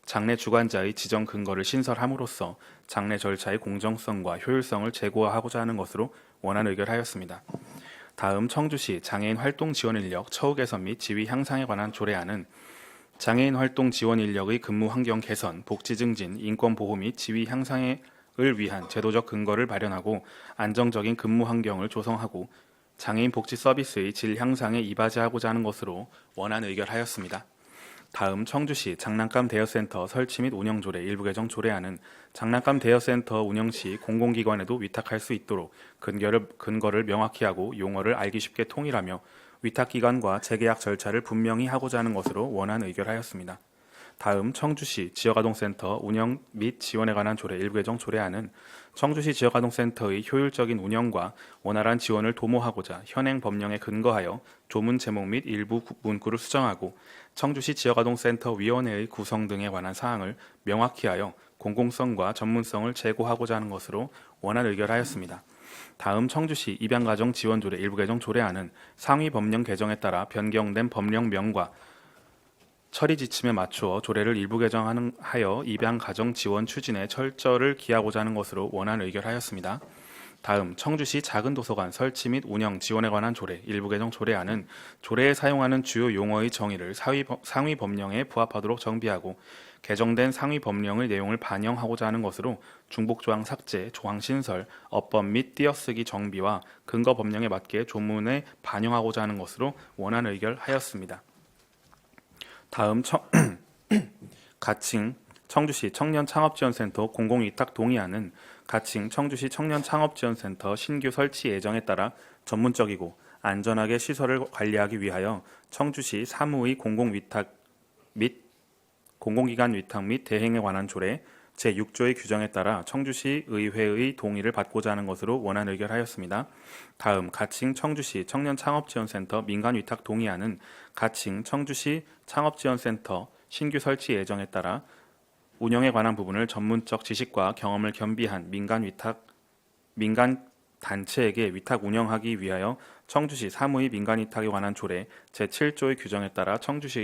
장례 주관자의 지정 근거를 신설함으로써 장례 절차의 공정성과 효율성을 제고하고자 하는 것으로 원안 의결하였습니다. 다음 청주시 장애인 활동 지원 인력 처우 개선 및 지위 향상에 관한 조례안은 장애인 활동 지원 인력의 근무 환경 개선, 복지 증진, 인권 보호 및 지위 향상에 위한 제도적 근거를 마련하고 안정적인 근무 환경을 조성하고 장애인 복지 서비스의 질 향상에 이바지하고자 하는 것으로 원안 의결하였습니다. 다음 청주시 장난감 대여센터 설치 및 운영 조례 일부 개정 조례안은 장난감 대여센터 운영 시 공공기관에도 위탁할 수 있도록 근거를 명확히 하고 용어를 알기 쉽게 통일하며 위탁기관과 재계약 절차를 분명히 하고자 하는 것으로 원안 의결하였습니다. 다음 청주시 지역아동센터 운영 및 지원에 관한 조례 일부 개정 조례안은 청주시 지역아동센터의 효율적인 운영과 원활한 지원을 도모하고자 현행 법령에 근거하여 조문 제목 및 일부 문구를 수정하고 청주시 지역아동센터 위원회의 구성 등에 관한 사항을 명확히 하여 공공성과 전문성을 제고하고자 하는 것으로 원안 의결하였습니다. 다음 청주시 입양가정 지원조례 일부 개정 조례안은 상위 법령 개정에 따라 변경된 법령명과 처리 지침에 맞추어 조례를 일부 개정하여 입양가정 지원 추진에 철저를 기하고자 하는 것으로 원안 의결하였습니다. 다음 청주시 작은 도서관 설치 및 운영 지원에 관한 조례 일부 개정 조례안은 조례에 사용하는 주요 용어의 정의를 상위 법령에 부합하도록 정비하고 개정된 상위 법령의 내용을 반영하고자 하는 것으로 중복조항 삭제, 조항 신설, 어법 및 띄어쓰기 정비와 근거 법령에 맞게 조문에 반영하고자 하는 것으로 원안 의결하였습니다. 다음 가칭 청주시 청년창업지원센터 공공위탁 동의안은 가칭 청주시 청년창업지원센터 신규 설치 예정에 따라 전문적이고 안전하게 시설을 관리하기 위하여 청주시 사무의 공공위탁 및 공공기관 위탁 및 대행에 관한 조례 제6조의 규정에 따라 청주시 의회의 동의를 받고자 하는 것으로 원안 의결하였습니다. 다음 가칭 청주시 청년창업지원센터 민간위탁 동의안은 가칭 청주시 창업지원센터 신규 설치 예정에 따라 운영에 관한 부분을 전문적 지식과 경험을 겸비한 민간 단체에게 위탁 운영하기 위하여 청주시 사무의 민간위탁에 관한 조례 제7조의 규정에 따라 청주시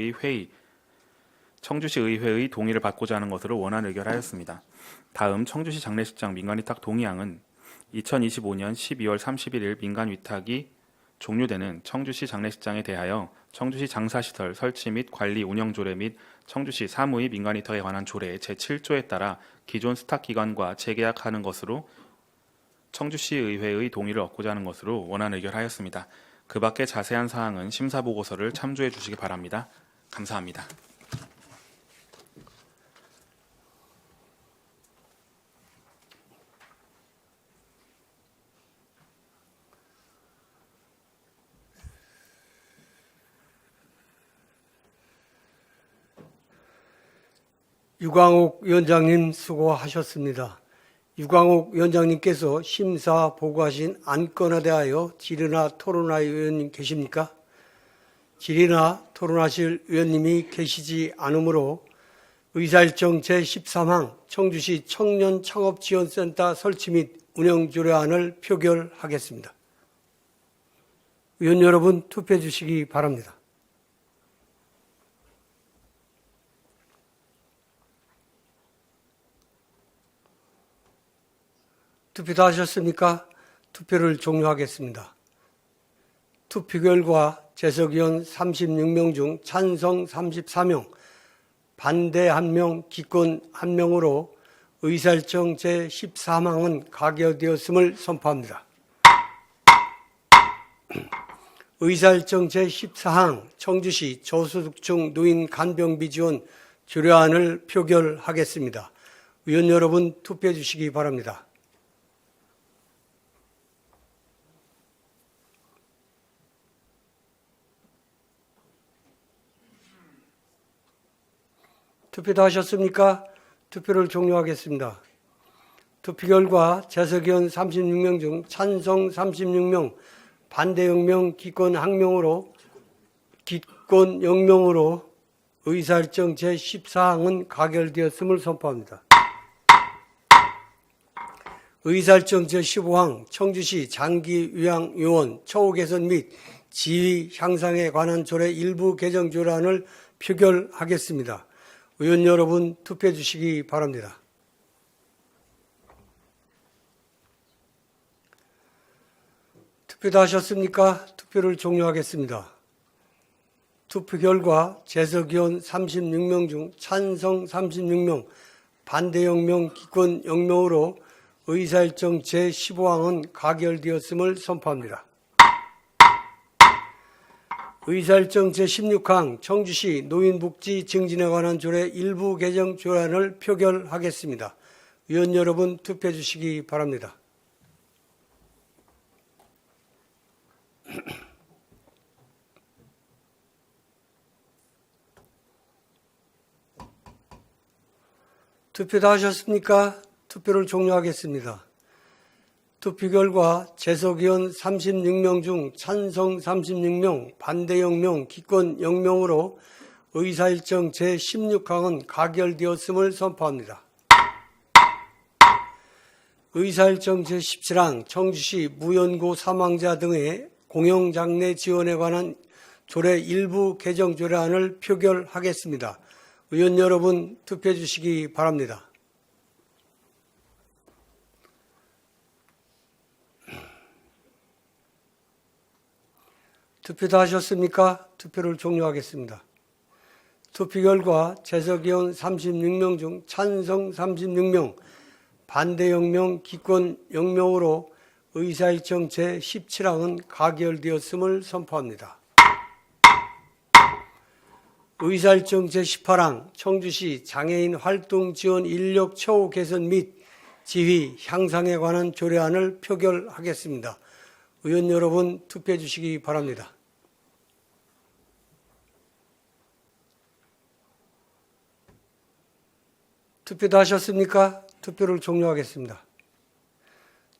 의회의 동의를 받고자 하는 것으로 원안 의결하였습니다. 다음 청주시 장례식장 민간위탁 동의안은 2025년 12월 31일 민간위탁이 종료되는 청주시 장례식장에 대하여 청주시 장사시설 설치 및 관리 운영 조례 및 청주시 사무의 민간위탁에 관한 조례 제7조에 따라 기존 스탁기관과 재계약하는 것으로 청주시 의회의 동의를 얻고자 하는 것으로 원안 의결하였습니다. 그 밖의 자세한 사항은 심사보고서를 참조해 주시기 바랍니다. 감사합니다. 유광옥 위원장님 수고하셨습니다. 유광옥 위원장님께서 심사 보고하신 안건에 대하여 질의나 토론할 의원님 계십니까? 질의나 토론하실 의원님이 계시지 않으므로 의사일정 제13항 청주시 청년창업지원센터 설치 및 운영조례안을 표결하겠습니다. 의원 여러분 투표해 주시기 바랍니다. 투표 다 하셨습니까? 투표를 종료하겠습니다. 투표 결과 재석위원 36명 중 찬성 34명, 반대 1명, 기권 1명으로 의사일정 제13항은 가결되었음을 선포합니다. 의사일정 제14항 청주시 저소득층 노인 간병비 지원 조례안을 표결하겠습니다. 의원 여러분 투표해 주시기 바랍니다. 투표 다 하셨습니까? 투표를 종료하겠습니다. 투표 결과 재석위원 36명 중 찬성 36명, 반대 0명, 기권 0명으로 의사일정 제14항은 가결되었음을 선포합니다. 의사일정 제15항 청주시 장기요양요원 처우 개선 및 지위 향상에 관한 조례 일부 개정 조례안을 표결하겠습니다. 의원 여러분 투표해 주시기 바랍니다. 투표 다 하셨습니까? 투표를 종료하겠습니다. 투표 결과 재석위원 36명 중 찬성 36명, 반대 0명, 기권 0명으로 의사일정 제15항은 가결되었음을 선포합니다. 의사일정 제16항 청주시 노인복지 증진에 관한 조례 일부 개정 조례안을 표결하겠습니다. 의원 여러분 투표해 주시기 바랍니다. 투표 다 하셨습니까? 투표를 종료하겠습니다. 투표 결과 재석의원 36명 중 찬성 36명, 반대 0명, 기권 0명으로 의사일정 제16항은 가결되었음을 선포합니다. 의사일정 제17항 청주시 무연고 사망자 등의 공영장례 지원에 관한 조례 일부 개정 조례안을 표결하겠습니다. 의원 여러분 투표해 주시기 바랍니다. 투표 다 하셨습니까? 투표를 종료하겠습니다. 투표 결과 재석의원 36명 중 찬성 36명, 반대 0명, 기권 0명으로 의사일정 제17항은 가결되었음을 선포합니다. 의사일정 제18항 청주시 장애인 활동 지원 인력 처우 개선 및 지위 향상에 관한 조례안을 표결하겠습니다. 의원 여러분 투표해 주시기 바랍니다. 투표 다 하셨습니까? 투표를 종료하겠습니다.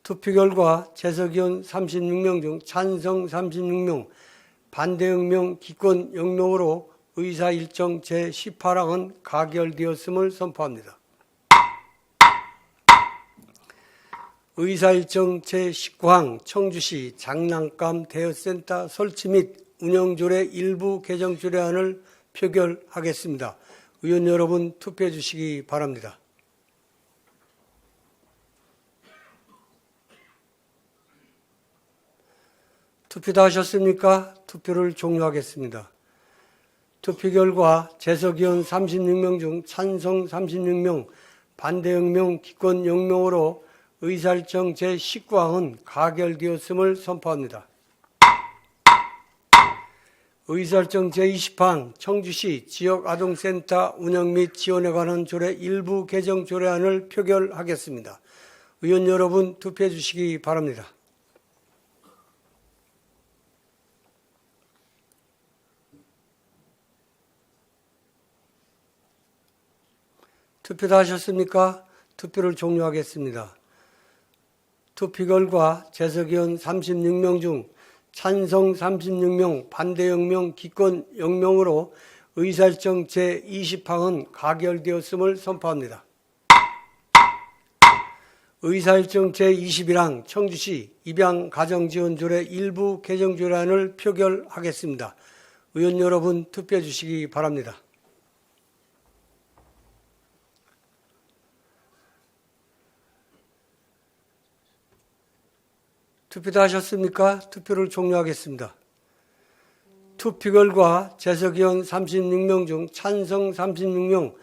투표 결과 재석의원 36명 중 찬성 36명, 반대 0명, 기권 0명으로 의사일정 제18항은 가결되었음을 선포합니다. 의사일정 제19항 청주시 장난감 대여센터 설치 및 운영조례 일부 개정 조례안을 표결하겠습니다. 의원 여러분 투표해 주시기 바랍니다. 투표 다 하셨습니까? 투표를 종료하겠습니다. 투표 결과 재석의원 36명 중 찬성 36명, 반대 0명, 기권 0명으로 의사일정 제19항은 가결되었음을 선포합니다. 의사일정 제20항 청주시 지역아동센터 운영 및 지원에 관한 조례 일부 개정 조례안을 표결하겠습니다. 의원 여러분 투표해 주시기 바랍니다. 투표 다 하셨습니까? 투표를 종료하겠습니다. 투표 결과 재석의원 36명 중 찬성 36명, 반대 0명, 기권 0명으로 의사일정 제20항은 가결되었음을 선포합니다. 의사일정 제21항 청주시 입양가정지원조례 일부 개정조례안을 표결하겠습니다. 의원 여러분 투표해 주시기 바랍니다. 투표 다 하셨습니까? 투표를 종료하겠습니다. 투표 결과 재석의원 36명 중 찬성 36명,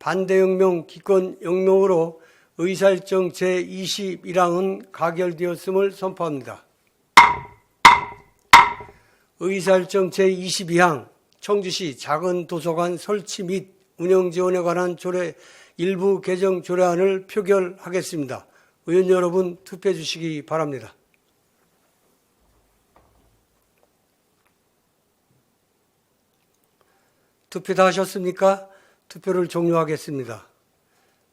반대 0명, 기권 0명으로 의사일정 제21항은 가결되었음을 선포합니다. 의사일정 제22항 청주시 작은 도서관 설치 및 운영 지원에 관한 조례 일부 개정 조례안을 표결하겠습니다. 의원 여러분 투표해 주시기 바랍니다. 투표 다 하셨습니까? 투표를 종료하겠습니다.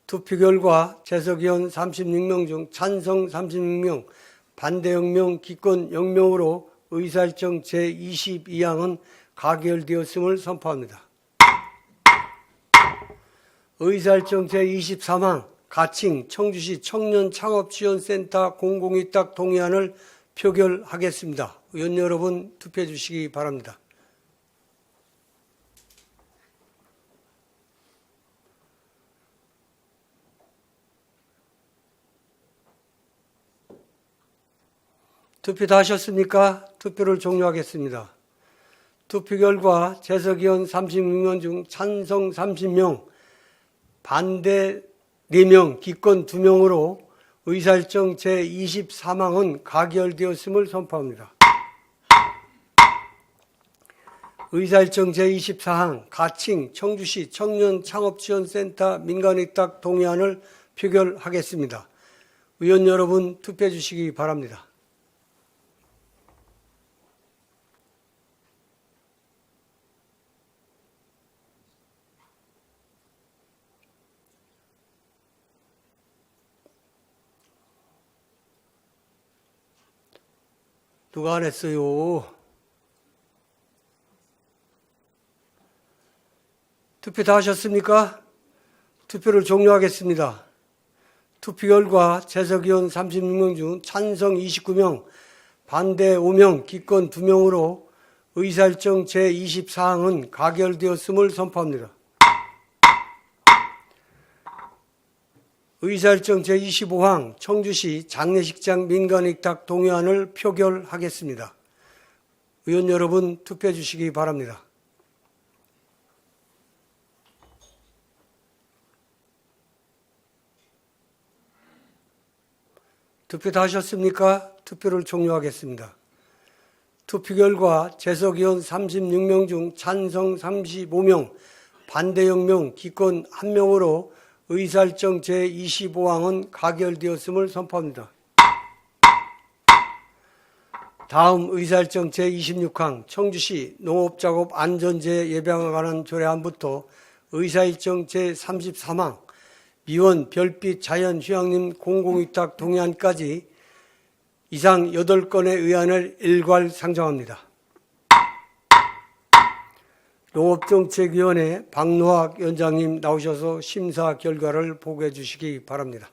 투표 결과 재석의원 36명 중 찬성 36명, 반대 0명, 기권 0명으로 의사일정 제22항은 가결되었음을 선포합니다. 의사일정 제23항 가칭 청주시 청년창업지원센터 공공위탁 동의안을 표결하겠습니다. 의원 여러분 투표해 주시기 바랍니다. 투표 다 하셨습니까? 투표를 종료하겠습니다. 투표 결과 재석의원 36명 중 찬성 30명, 반대 4명, 기권 2명으로 의사일정 제24항은 가결되었음을 선포합니다. 의사일정 제24항 가칭 청주시 청년창업지원센터 민간위탁 동의안을 표결하겠습니다. 의원 여러분 투표해 주시기 바랍니다. 누가 안 했어요? 투표 다 하셨습니까? 투표를 종료하겠습니다. 투표 결과 재석위원 36명 중 찬성 29명, 반대 5명, 기권 2명으로 의사일정 제24항은 가결되었음을 선포합니다. 의사일정 제25항 청주시 장례식장 민간위탁 동의안을 표결하겠습니다. 의원 여러분 투표해 주시기 바랍니다. 투표 다 하셨습니까? 투표를 종료하겠습니다. 투표 결과 재석위원 36명 중 찬성 35명, 반대 0명, 기권 1명으로 의사일정 제25항은 가결되었음을 선포합니다. 다음 의사일정 제26항 청주시 농업작업 안전재해 예방에 관한 조례안부터 의사일정 제33항 미원 별빛 자연휴양림 공공위탁 동의안까지 이상 8건의 의안을 일괄 상정합니다. 농업정책위원회 박노학 위원장님 나오셔서 심사 결과를 보고해 주시기 바랍니다.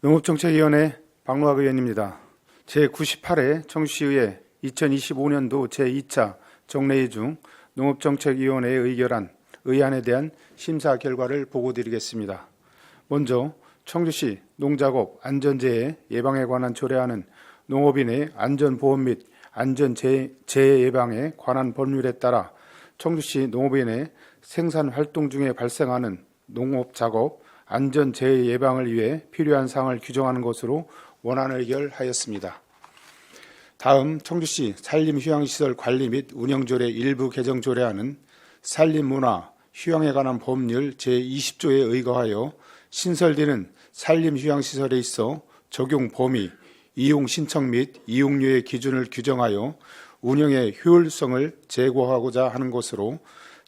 농업정책위원회 박노학 의원입니다. 제98회 청주시의회 2025년도 제2차 정례회 중 농업정책위원회에 의결한 의안에 대한 심사 결과를 보고드리겠습니다. 먼저 청주시 농작업 안전재해 예방에 관한 조례안은 농업인의 안전보험 및 안전재해 예방에 관한 법률에 따라 청주시 농업인의 생산활동 중에 발생하는 농업작업 안전재해 예방을 위해 필요한 사항을 규정하는 것으로 원안 의결하였습니다. 다음 청주시 산림휴양시설 관리 및 운영조례 일부 개정 조례안은 산림문화, 휴양에 관한 법률 제20조에 의거하여 신설되는 산림휴양시설에 있어 적용 범위, 이용 신청 및 이용료의 기준을 규정하여 운영의 효율성을 제고하고자 하는 것으로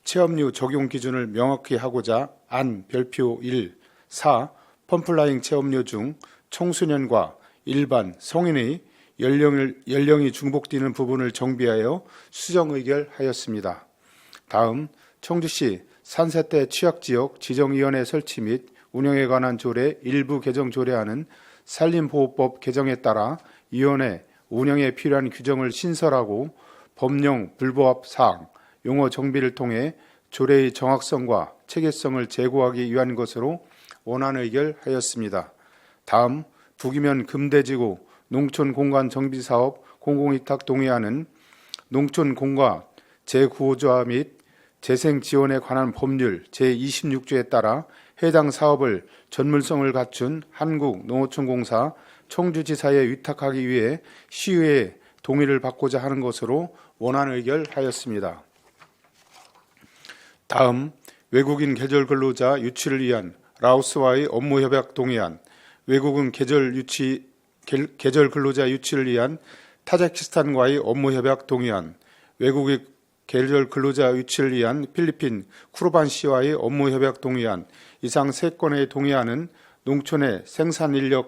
체험료 적용 기준을 명확히 하고자 안 별표 1, 4. 펌플라잉 체험료 중 청소년과 일반 성인의 연령이 중복되는 부분을 정비하여 수정 의결하였습니다. 다음 청주시 산세대 취약지역 지정위원회 설치 및 운영에 관한 조례 일부 개정 조례안은 산림보호법 개정에 따라 위원회 운영에 필요한 규정을 신설하고 법령 불부합 사항, 용어 정비를 통해 조례의 정확성과 체계성을 제고하기 위한 것으로 원안 의결하였습니다. 다음 부기면 금대지구 농촌공간 정비사업 공공위탁 동의안은 농촌공간 재구조화 및 재생지원에 관한 법률 제26조에 따라 해당 사업을 전문성을 갖춘 한국농어촌공사 청주지사에 위탁하기 위해 시의회의 동의를 받고자 하는 것으로 원안 의결하였습니다. 다음 외국인 계절 근로자 유치를 위한 라오스와의 업무협약 동의안, 외국인 계절 근로자 유치를 위한 타지키스탄과의 업무협약 동의안, 외국인 계절 근로자 유치를 위한 필리핀 쿠르반시와의 업무협약 동의안, 이상 3건의 동의안은 농촌의 생산인력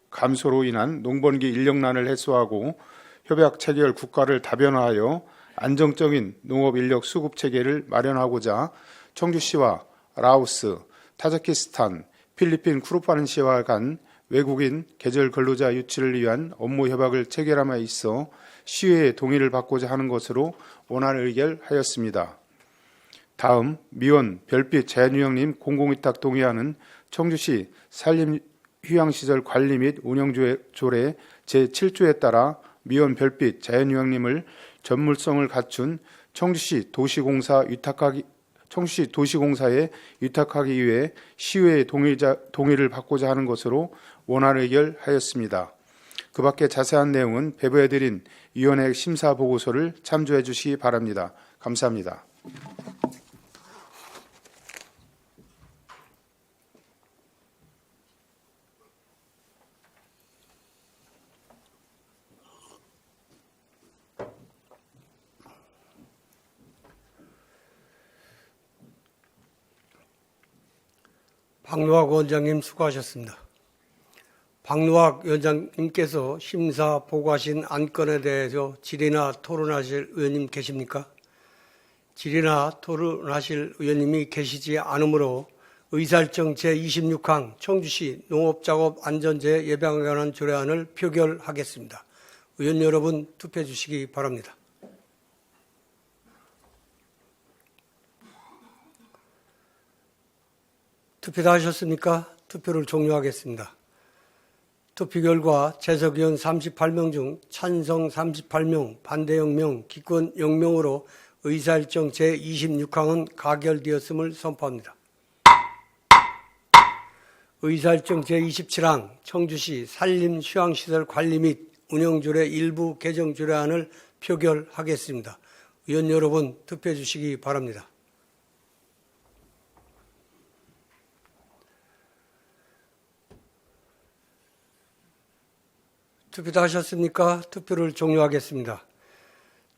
감소로 인한 농번기 인력난을 해소하고 협약 체결 국가를 다변화하여 안정적인 농업인력 수급 체계를 마련하고자 청주시와 라오스, 타지키스탄, 필리핀 쿠르반시와 간 외국인 계절 근로자 유치를 위한 업무 협약을 체결함에 있어 시의회의 동의를 받고자 하는 것으로 원안 의결하였습니다. 다음 미원 별빛 자연휴양림 공공위탁 동의안은 청주시 산림휴양시설 관리 및 운영조례 제7조에 따라 미원 별빛 자연휴양림을 전물성을 갖춘 청주시 도시공사에 위탁하기 위해 시의회의 동의를 받고자 하는 것으로 원활 의결하였습니다. 그 밖에 자세한 내용은 배부해드린 위원회 심사 보고서를 참조해 주시기 바랍니다. 감사합니다. 박노학 원장님 수고하셨습니다. 박노학 위원장님께서 심사 보고하신 안건에 대해서 질의나 토론하실 의원님 계십니까? 질의나 토론하실 의원님이 계시지 않으므로 의사일정 제26항 청주시 농업작업 안전재해 예방에 관한 조례안을 표결하겠습니다. 의원 여러분 투표해 주시기 바랍니다. 투표 다 하셨습니까? 투표를 종료하겠습니다. 투표 결과 재석위원 38명 중 찬성 38명, 반대 0명, 기권 0명으로 의사일정 제26항은 가결되었음을 선포합니다. 의사일정 제27항 청주시 산림휴양시설 관리 및 운영조례 일부 개정 조례안을 표결하겠습니다. 의원 여러분 투표해 주시기 바랍니다. 투표 다 하셨습니까? 투표를 종료하겠습니다.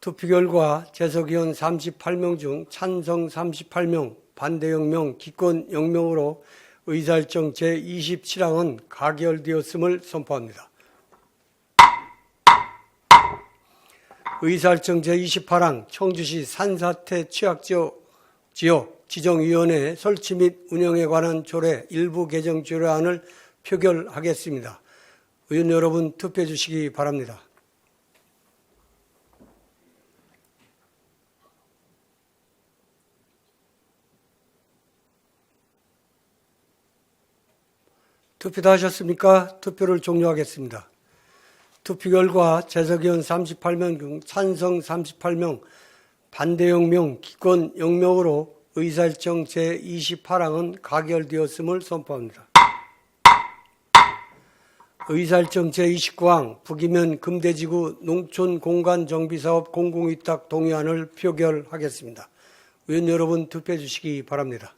투표 결과 재석위원 38명 중 찬성 38명, 반대 0명, 기권 0명으로 의사일정 제27항은 가결되었음을 선포합니다. 의사일정 제28항 청주시 산사태 취약지역 지정위원회 설치 및 운영에 관한 조례 일부 개정 조례안을 표결하겠습니다. 의원 여러분 투표해 주시기 바랍니다. 투표 다 하셨습니까? 투표를 종료하겠습니다. 투표 결과 재석위원 38명 중 찬성 38명, 반대 0명, 기권 0명으로 의사일정 제28항은 가결되었음을 선포합니다. 의사일정 제29항 북이면 금대지구 농촌공간정비사업 공공위탁 동의안을 표결하겠습니다. 의원 여러분 투표해 주시기 바랍니다.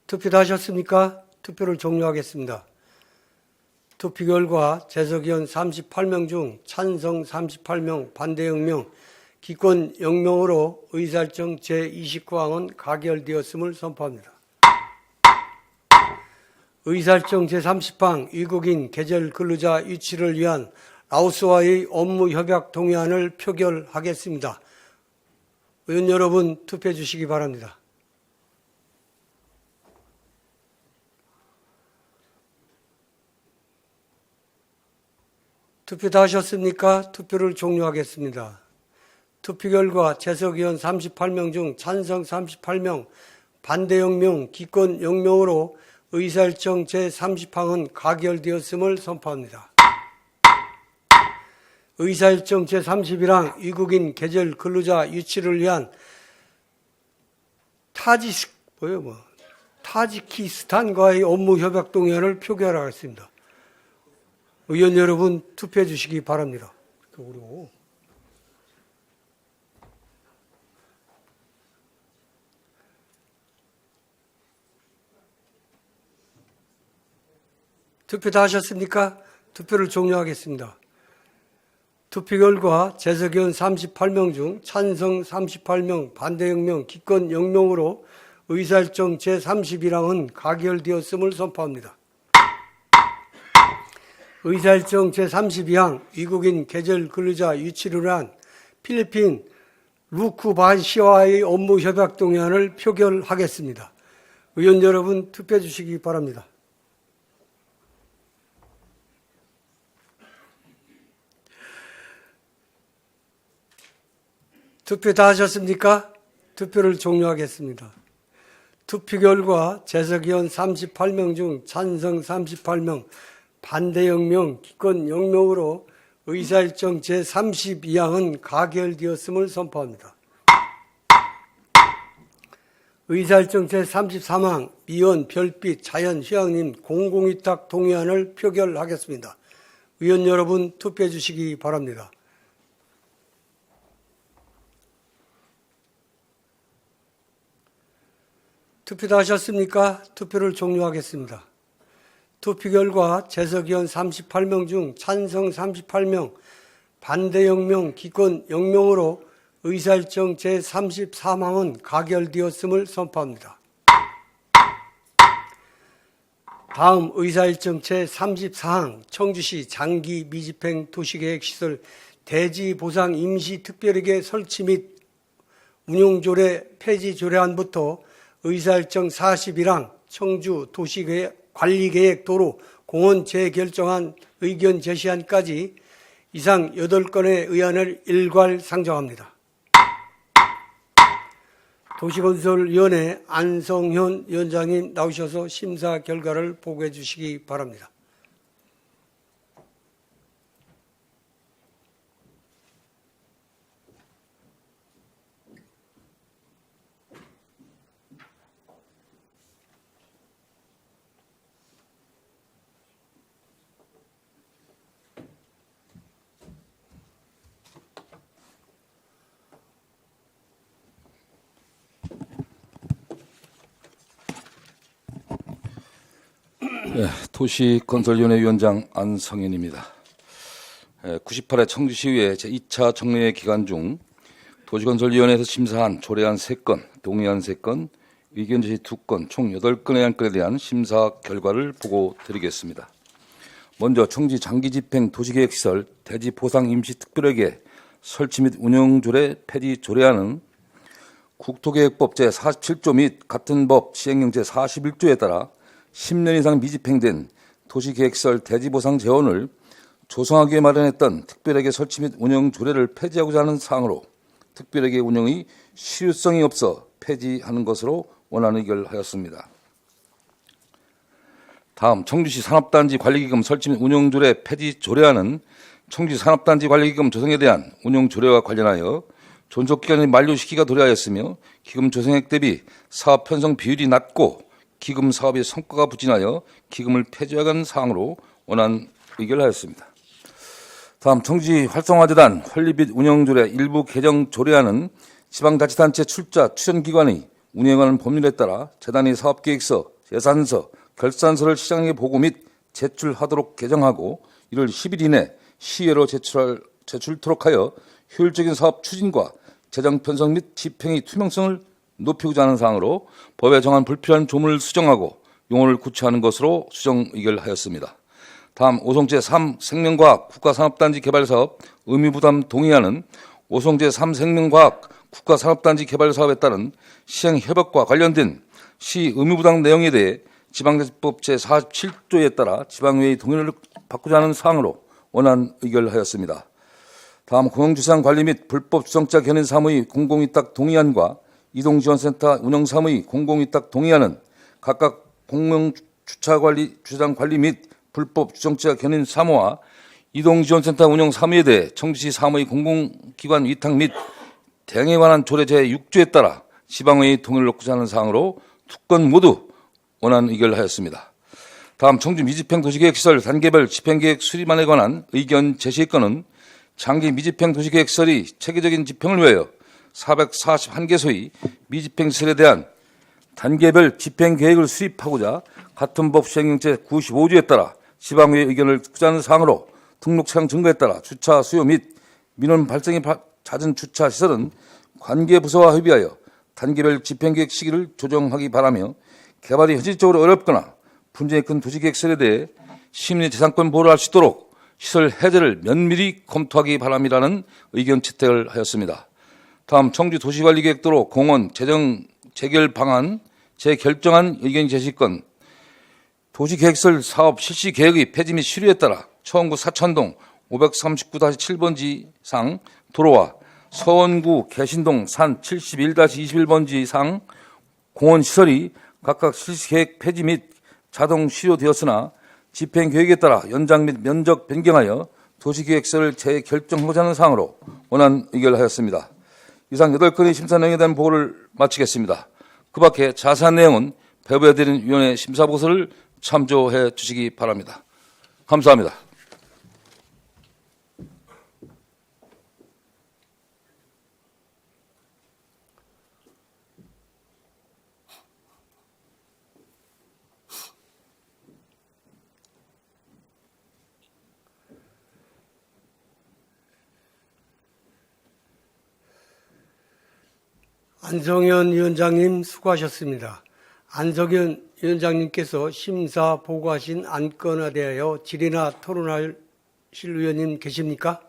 투표 다 하셨습니까? 투표를 종료하겠습니다. 투표 결과 재석위원 38명 중 찬성 38명, 반대 0명, 기권 0명으로 의사일정 제29항은 가결되었음을 선포합니다. 의사일정 제30항 외국인 계절 근로자 유치를 위한 라오스와의 업무 협약 동의안을 표결하겠습니다. 의원 여러분 투표해 주시기 바랍니다. 투표 다 하셨습니까? 투표를 종료하겠습니다. 투표 결과 재석위원 38명 중 찬성 38명, 반대 0명, 기권 0명으로 의사일정 제30항은 가결되었음을 선포합니다. 의사일정 제31항 외국인 계절 근로자 유치를 위한 타지키스탄과의 업무 협약 동의안을 표결하겠습니다. 의원 여러분 투표해 주시기 바랍니다. 투표 다 하셨습니까? 투표를 종료하겠습니다. 투표 결과 재석위원 38명 중 찬성 38명, 반대 0명, 기권 0명으로 의사일정 제31항은 가결되었음을 선포합니다. 의사일정 제32항 외국인 계절 근로자 유치를 위한 필리핀 루크반시와의 업무 협약 동의안을 표결하겠습니다. 의원 여러분 투표해 주시기 바랍니다. 투표 다 하셨습니까? 투표를 종료하겠습니다. 투표 결과 재석위원 38명 중 찬성 38명, 반대 0명, 기권 0명으로 의사일정 제32항은 가결되었음을 선포합니다. 의사일정 제33항 미원, 별빛, 자연, 휴양림 공공위탁 동의안을 표결하겠습니다. 의원 여러분 투표해 주시기 바랍니다. 투표 다 하셨습니까? 투표를 종료하겠습니다. 투표 결과 재석위원 38명 중 찬성 38명, 반대 0명, 기권 0명으로 의사일정 제33항은 가결되었음을 선포합니다. 다음 의사일정 제34항 청주시 장기 미집행 도시계획시설 대지보상 임시특별회계 설치 및 운용조례 폐지조례안부터 의사일정 41항 청주 도시관리계획 도로 공원 재결정안 의견 제시안까지 이상 8건의 의안을 일괄 상정합니다. 도시건설위원회 안성현 위원장님 나오셔서 심사 결과를 보고해 주시기 바랍니다. 네, 도시건설위원회 위원장 안성현입니다. 98회 청주시의회 제2차 정례회 기간 중 도시건설위원회에서 심사한 조례안 3건, 동의안 3건, 의견 제시 2건, 총 8건의 안건에 대한 심사 결과를 보고 드리겠습니다. 먼저 청주 장기집행 도시계획시설 대지보상 임시특별회계 설치 및 운영조례 폐지 조례안은 국토계획법 제47조 및 같은 법 시행령 제41조에 따라 10년 이상 미집행된 도시계획시설 대지보상 재원을 조성하기 위해 마련했던 특별회계 설치 및 운영 조례를 폐지하고자 하는 사항으로 특별회계 운영의 실효성이 없어 폐지하는 것으로 원안 의결하였습니다. 다음 청주시 산업단지 관리기금 설치 및 운영 조례 폐지 조례안은 청주시 산업단지 관리기금 조성에 대한 운영 조례와 관련하여 존속기간의 만료 시기가 도래하였으며 기금 조성액 대비 사업 편성 비율이 낮고 기금 사업의 성과가 부진하여 기금을 폐지하는 사항으로 원안 의결하였습니다. 다음 청주시 활성화재단 설립 및 운영조례 일부 개정 조례안은 지방자치단체 출자 추천기관의 운영하는 법률에 따라 재단의 사업계획서, 예산서, 결산서를 시장에 보고 및 제출하도록 개정하고 1월 10일 이내 시의회로 제출토록 하여 효율적인 사업 추진과 재정 편성 및 집행의 투명성을 높이고자 하는 사항으로 법에 정한 불필요한 조문을 수정하고 용어를 구체하는 것으로 수정 의결하였습니다. 다음 오송제 3 생명과학 국가산업단지 개발사업 의무부담 동의안은 오송제 3 생명과학 국가산업단지 개발사업에 따른 시행협약과 관련된 시 의무부담 내용에 대해 지방자치법 제47조에 따라 지방의회의 동의를 받고자 하는 사항으로 원안 의결하였습니다. 다음 공영주차장 관리 및 불법 주정자 견인 사무의 공공위탁 동의안과 이동지원센터 운영사무의 공공위탁 동의안은 각각 공영주차장 관리 및 불법 주정자 견인 사무와 이동지원센터 운영사무에 대해 청주시 사무의 공공기관 위탁 및 대행에 관한 조례 제6조에 따라 지방의회의 동의를 얻고자 하는 사항으로 2건 모두 원안 의결하였습니다. 다음 청주 미집행 도시계획시설 단계별 집행계획 수립안에 관한 의견 제시의 건은 장기 미집행 도시계획시설이 체계적인 집행을 위하여 441개소의 미집행시설에 대한 단계별 집행계획을 수립하고자 같은 법 시행령 제95조에 따라 지방의회 의견을 구자하는 사항으로 등록 차량 증가에 따라 주차 수요 및 민원 발생이 잦은 주차 시설은 관계부서와 협의하여 단계별 집행계획 시기를 조정하기 바라며 개발이 현실적으로 어렵거나 분쟁이 큰 도시계획시설에 대해 시민의 재산권 보호를 할 수 있도록 시설 해제를 면밀히 검토하기 바람이라는 의견 채택을 하였습니다. 다음 청주 도시관리계획도로 공원 재정 재결 방안 재결정한 의견 제시건 도시계획설 사업 실시 계획의 폐지 및 실효에 따라 처원구 사천동 539-7번지상 도로와 서원구 개신동 산 71-21번지상 공원시설이 각각 실시계획 폐지 및 자동 실효되었으나 집행계획에 따라 연장 및 면적 변경하여 도시계획서를 재결정하고자 하는 사항으로 원안 의결하였습니다. 이상 8건의 심사 내용에 대한 보고를 마치겠습니다. 그 밖에 자세한 내용은 배부해드린 위원회 심사보고서를 참조해 주시기 바랍니다. 감사합니다. 안성현 위원장님 수고하셨습니다. 안성현 위원장님께서 심사 보고하신 안건에 대하여 질의나 토론하실 의원님 계십니까?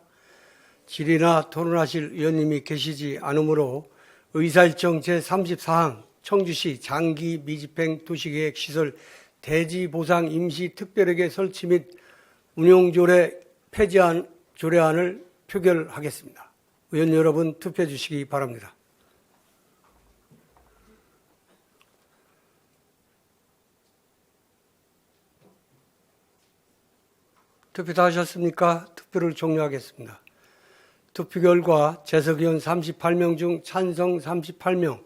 질의나 토론하실 의원님이 계시지 않으므로 의사일정 제34항 청주시 장기 미집행 도시계획 시설 대지 보상 임시 특별회계 설치 및 운용조례 폐지안 조례안을 표결하겠습니다. 의원 여러분 투표해 주시기 바랍니다. 투표 다 하셨습니까? 투표를 종료하겠습니다. 투표 결과 재석의원 38명 중 찬성 38명,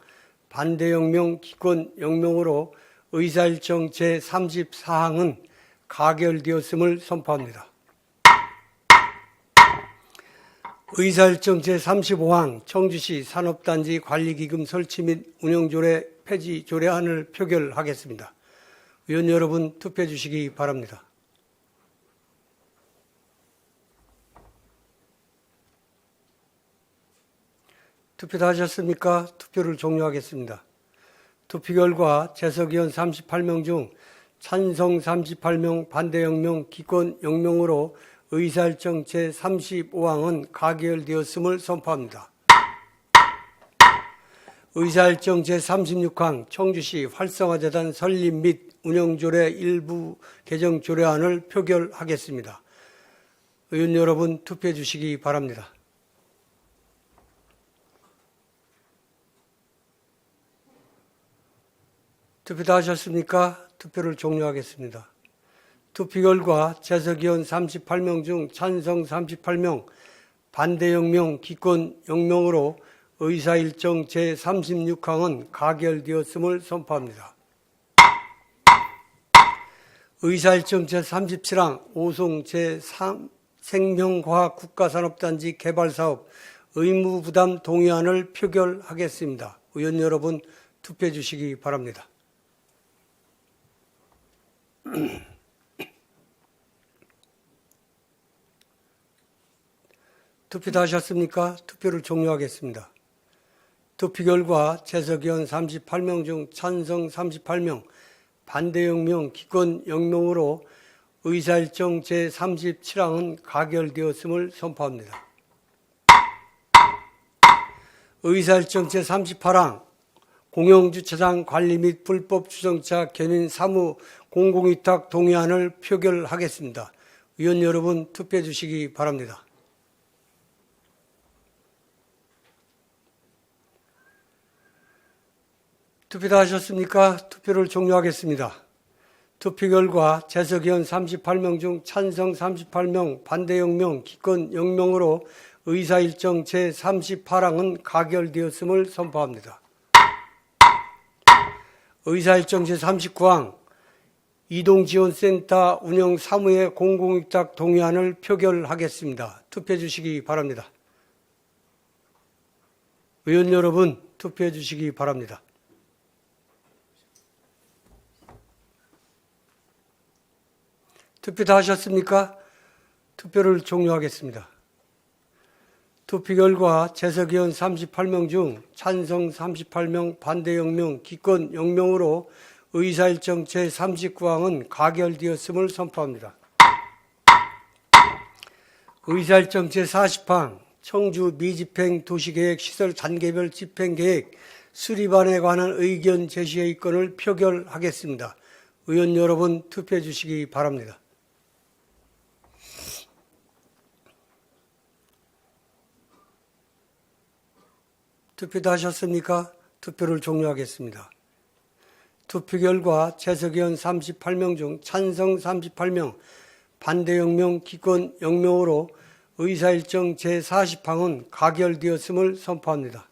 반대 0명, 기권 0명으로 의사일정 제34항은 가결되었음을 선포합니다. 의사일정 제35항 청주시 산업단지 관리기금 설치 및 운영조례 폐지 조례안을 표결하겠습니다. 의원 여러분 투표해 주시기 바랍니다. 투표 다 하셨습니까? 투표를 종료하겠습니다. 투표 결과 재석의원 38명 중 찬성 38명, 반대 0명, 기권 0명으로 의사일정 제35항은 가결되었음을 선포합니다. 의사일정 제36항 청주시 활성화재단 설립 및 운영조례 일부 개정 조례안을 표결하겠습니다. 의원 여러분 투표해 주시기 바랍니다. 투표 다 하셨습니까? 투표를 종료하겠습니다. 투표 결과 재석의원 38명 중 찬성 38명, 반대 0명, 기권 0명으로 의사일정 제36항은 가결되었음을 선포합니다. 의사일정 제37항 오송 제3 생명과학 국가산업단지 개발사업 의무부담 동의안을 표결하겠습니다. 의원 여러분 투표해 주시기 바랍니다. 투표 다 하셨습니까? 투표를 종료하겠습니다. 투표 결과 재석의원 38명 중 찬성 38명, 반대 0명, 기권 0명으로 의사일정 제37항은 가결되었음을 선포합니다. 의사일정 제38항 공영주차장 관리 및 불법 주정차 견인 사무 공공위탁 동의안을 표결하겠습니다. 의원 여러분 투표해 주시기 바랍니다. 투표 다 하셨습니까? 투표를 종료하겠습니다. 투표 결과 재석의원 38명 중 찬성 38명, 반대 0명, 기권 0명으로 의사일정 제38항은 가결되었음을 선포합니다. 의사일정 제39항 이동지원센터 운영 사무의 공공위탁 동의안을 표결하겠습니다. 투표해 주시기 바랍니다. 의원 여러분 투표해 주시기 바랍니다. 투표 다 하셨습니까? 투표를 종료하겠습니다. 투표 결과 재석의원 38명 중 찬성 38명, 반대 0명, 기권 0명으로 의사일정 제39항은 가결되었음을 선포합니다. 의사일정 제40항 청주 미집행 도시계획 시설 단계별 집행계획 수리반에 관한 의견 제시의 건을 표결하겠습니다. 의원 여러분 투표해 주시기 바랍니다. 투표 다 하셨습니까? 투표를 종료하겠습니다. 투표 결과 재석의원 38명 중 찬성 38명, 반대 0명, 기권 0명으로 의사일정 제40항은 가결되었음을 선포합니다.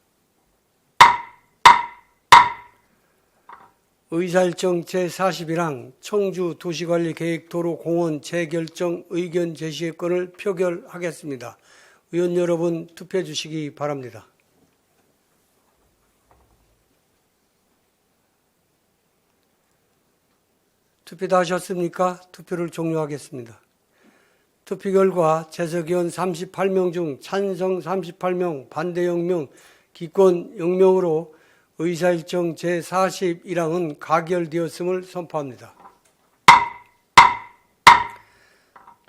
의사일정 제41항 청주도시관리계획도로공원 재결정 의견 제시의 건을 표결하겠습니다. 의원 여러분 투표해 주시기 바랍니다. 투표 다 하셨습니까? 투표를 종료하겠습니다. 투표 결과 재석의원 38명 중 찬성 38명, 반대 0명, 기권 0명으로 의사일정 제41항은 가결되었음을 선포합니다.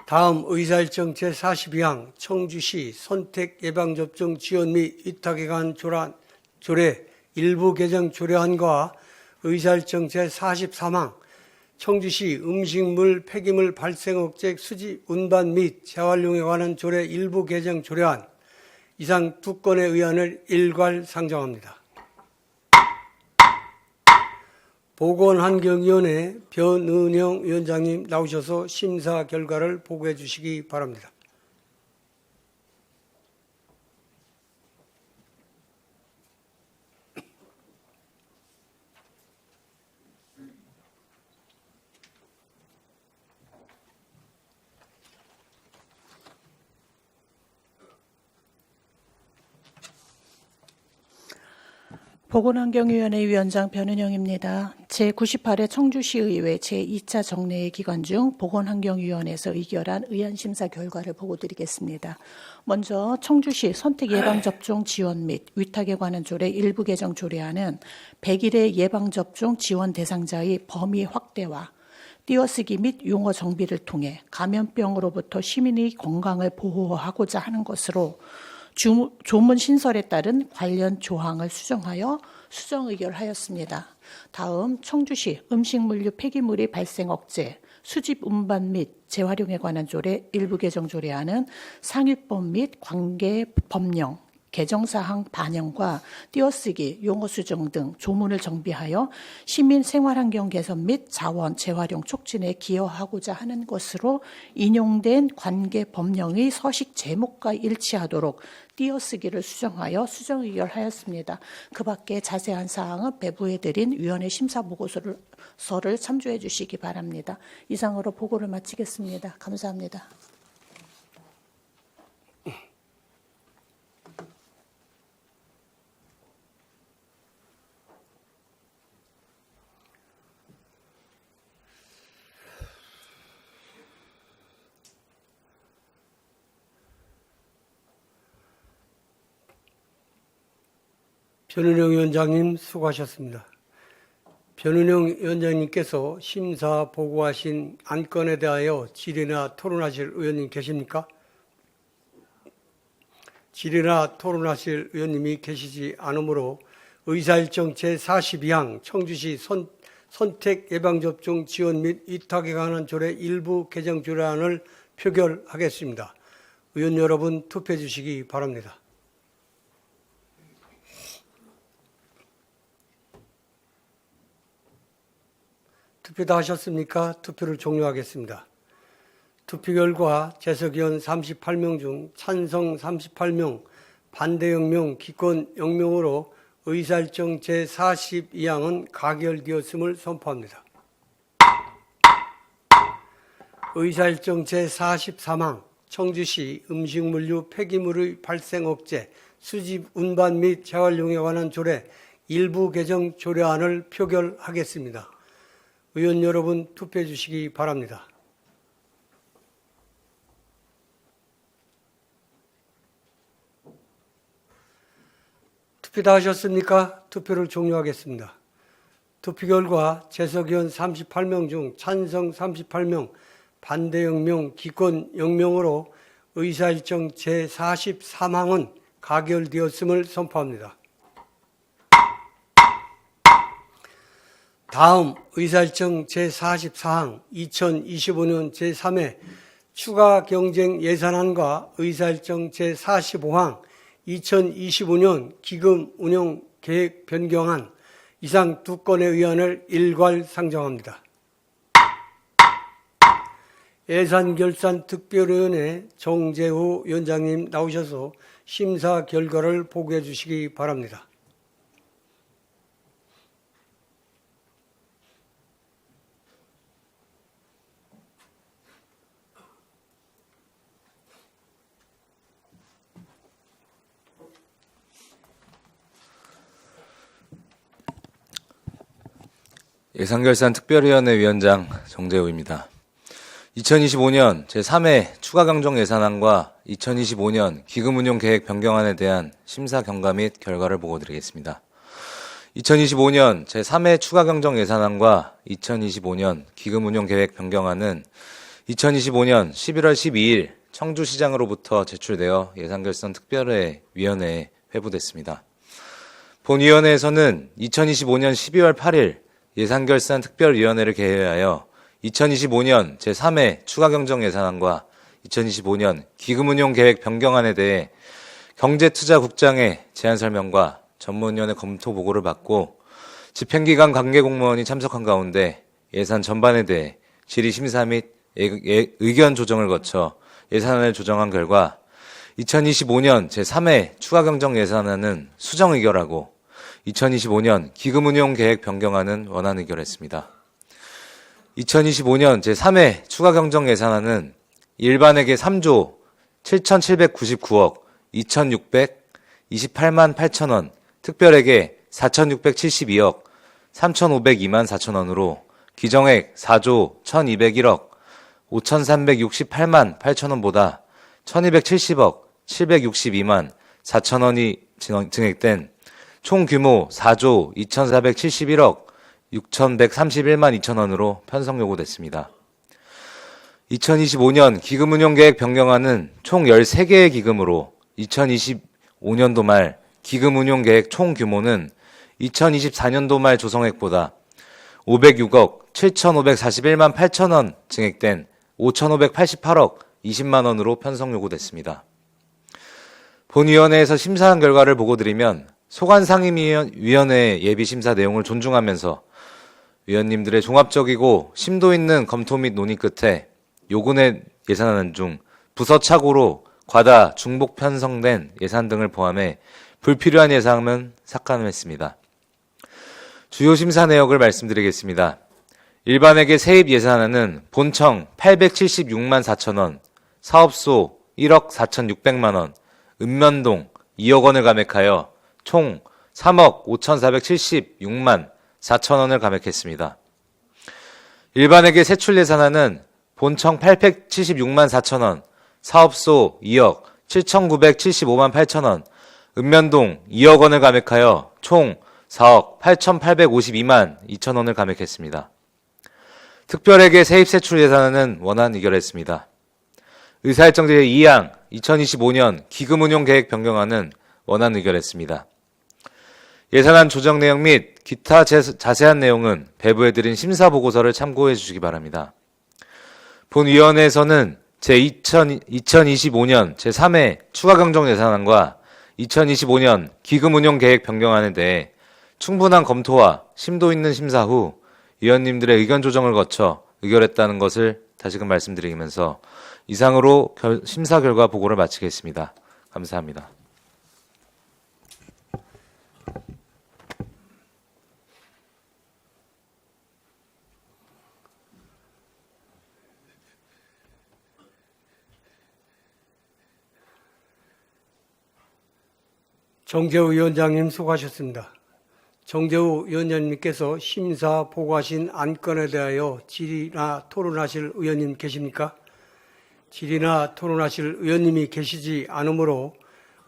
다음 의사일정 제42항 청주시 선택예방접종 지원 및 위탁에 관한 조례 일부 개정 조례안과 의사일정 제43항 청주시 음식물 폐기물 발생 억제 수집 운반 및 재활용에 관한 조례 일부 개정 조례안 이상 두 건의 의안을 일괄 상정합니다. 보건환경위원회 변은영 위원장님 나오셔서 심사 결과를 보고해 주시기 바랍니다. 보건환경위원회 위원장 변은영입니다. 제98회 청주시의회 제2차 정례회 기간 중 보건환경위원회에서 의결한 의안심사 결과를 보고드리겠습니다. 먼저 청주시 선택예방접종 지원 및 위탁에 관한 조례 일부 개정 조례안은 100일의 예방접종 지원 대상자의 범위 확대와 띄어쓰기 및 용어 정비를 통해 감염병으로부터 시민의 건강을 보호하고자 하는 것으로 조문 신설에 따른 관련 조항을 수정하여 수정 의결하였습니다. 다음 청주시 음식물류 폐기물의 발생 억제, 수집 운반 및 재활용에 관한 조례 일부 개정 조례안은 상위법 및 관계 법령, 개정사항 반영과 띄어쓰기, 용어 수정 등 조문을 정비하여 시민 생활환경 개선 및 자원 재활용 촉진에 기여하고자 하는 것으로 인용된 관계 법령의 서식 제목과 일치하도록 띄어쓰기를 수정하여 수정 의결하였습니다. 그 밖에 자세한 사항은 배부해드린 위원회 심사보고서를 참조해 주시기 바랍니다. 이상으로 보고를 마치겠습니다. 감사합니다. 변은영 위원장님 수고하셨습니다. 변은영 위원장님께서 심사 보고하신 안건에 대하여 질의나 토론하실 의원님 계십니까? 질의나 토론하실 의원님이 계시지 않으므로 의사일정 제42항 청주시 선택예방접종 지원 및 위탁에 관한 조례 일부 개정 조례안을 표결하겠습니다. 의원 여러분 투표해 주시기 바랍니다. 투표 다 하셨습니까? 투표를 종료하겠습니다. 투표 결과 재석의원 38명 중 찬성 38명, 반대 0명, 기권 0명으로 의사일정 제42항은 가결되었음을 선포합니다. 의사일정 제43항 청주시 음식물류 폐기물의 발생 억제, 수집 운반 및 재활용에 관한 조례 일부 개정 조례안을 표결하겠습니다. 의원 여러분 투표해 주시기 바랍니다. 투표 다 하셨습니까? 투표를 종료하겠습니다. 투표 결과 재석의원 38명 중 찬성 38명, 반대 0명, 기권 0명으로 의사일정 제43항은 가결되었음을 선포합니다. 다음 의사일정 제44항 2025년 제3회 추가 경쟁 예산안과 의사일정 제45항 2025년 기금 운영 계획 변경안 이상 두 건의 의안을 일괄 상정합니다. 예산결산특별위원회 정재우 위원장님 나오셔서 심사 결과를 보고해 주시기 바랍니다. 예산결산특별위원회 위원장 정재우입니다. 2025년 제3회 추가경정 예산안과 2025년 기금운용계획 변경안에 대한 심사 경과 및 결과를 보고드리겠습니다. 2025년 제3회 추가경정 예산안과 2025년 기금운용계획 변경안은 2025년 11월 12일 청주시장으로부터 제출되어 예산결산특별회 위원회에 회부됐습니다. 본위원회에서는 2025년 12월 8일 예산결산특별위원회를 개회하여 2025년 제3회 추가경정 예산안과 2025년 기금운용계획 변경안에 대해 경제투자국장의 제안 설명과 전문위원회 검토 보고를 받고 집행기관 관계공무원이 참석한 가운데 예산 전반에 대해 질의심사 및 의견 조정을 거쳐 예산안을 조정한 결과 2025년 제3회 추가경정 예산안은 수정 의결하고 2025년 기금운용계획 변경안은 원안 의결했습니다. 2025년 제3회 추가경정 예산안은 일반에게 3조 7,799억 2,628만 8천원, 특별에게 4,672억 3,502만 4천원으로 기정액 4조 1,201억 5,368만 8천원보다 1,270억 762만 4천원이 증액된 총 규모 4조 2,471억 6,131만 2천원으로 편성 요구됐습니다. 2025년 기금운용계획 변경안은 총 13개의 기금으로 2025년도 말 기금운용계획 총 규모는 2024년도 말 조성액보다 506억 7,541만 8천원 증액된 5,588억 20만 원으로 편성 요구됐습니다. 본위원회에서 심사한 결과를 보고드리면 소관상임위원회 예비심사 내용을 존중하면서 위원님들의 종합적이고 심도 있는 검토 및 논의 끝에 요군의 예산안 중 부서 착오로 과다 중복 편성된 예산 등을 포함해 불필요한 예산은 삭감했습니다. 주요 심사 내역을 말씀드리겠습니다. 일반에게 세입 예산안은 본청 876만 4천원, 사업소 1억 4,600만원, 읍면동 2억 원을 감액하여 총 3억 5,476만 4천원을 감액했습니다. 일반에게 세출 예산안은 본청 876만 4천원, 사업소 2억 7,975만 8천원, 읍면동 2억 원을 감액하여 총 4억 8,852만 2천원을 감액했습니다. 특별에게 세입 세출 예산안은 원안 의결했습니다. 의사일정 제2항 2025년 기금운용계획 변경안은 원안 의결했습니다. 예산안 조정 내용 및 기타 자세한 내용은 배부해드린 심사보고서를 참고해 주시기 바랍니다. 본위원회에서는 제2025년 제3회 추가경정 예산안과 2025년 기금운용계획 변경안에 대해 충분한 검토와 심도 있는 심사 후 위원님들의 의견 조정을 거쳐 의결했다는 것을 다시금 말씀드리면서 이상으로 심사 결과 보고를 마치겠습니다. 감사합니다. 정재우 위원장님 수고하셨습니다. 정재우 위원장님께서 심사 보고하신 안건에 대하여 질의나 토론하실 의원님 계십니까? 질의나 토론하실 의원님이 계시지 않으므로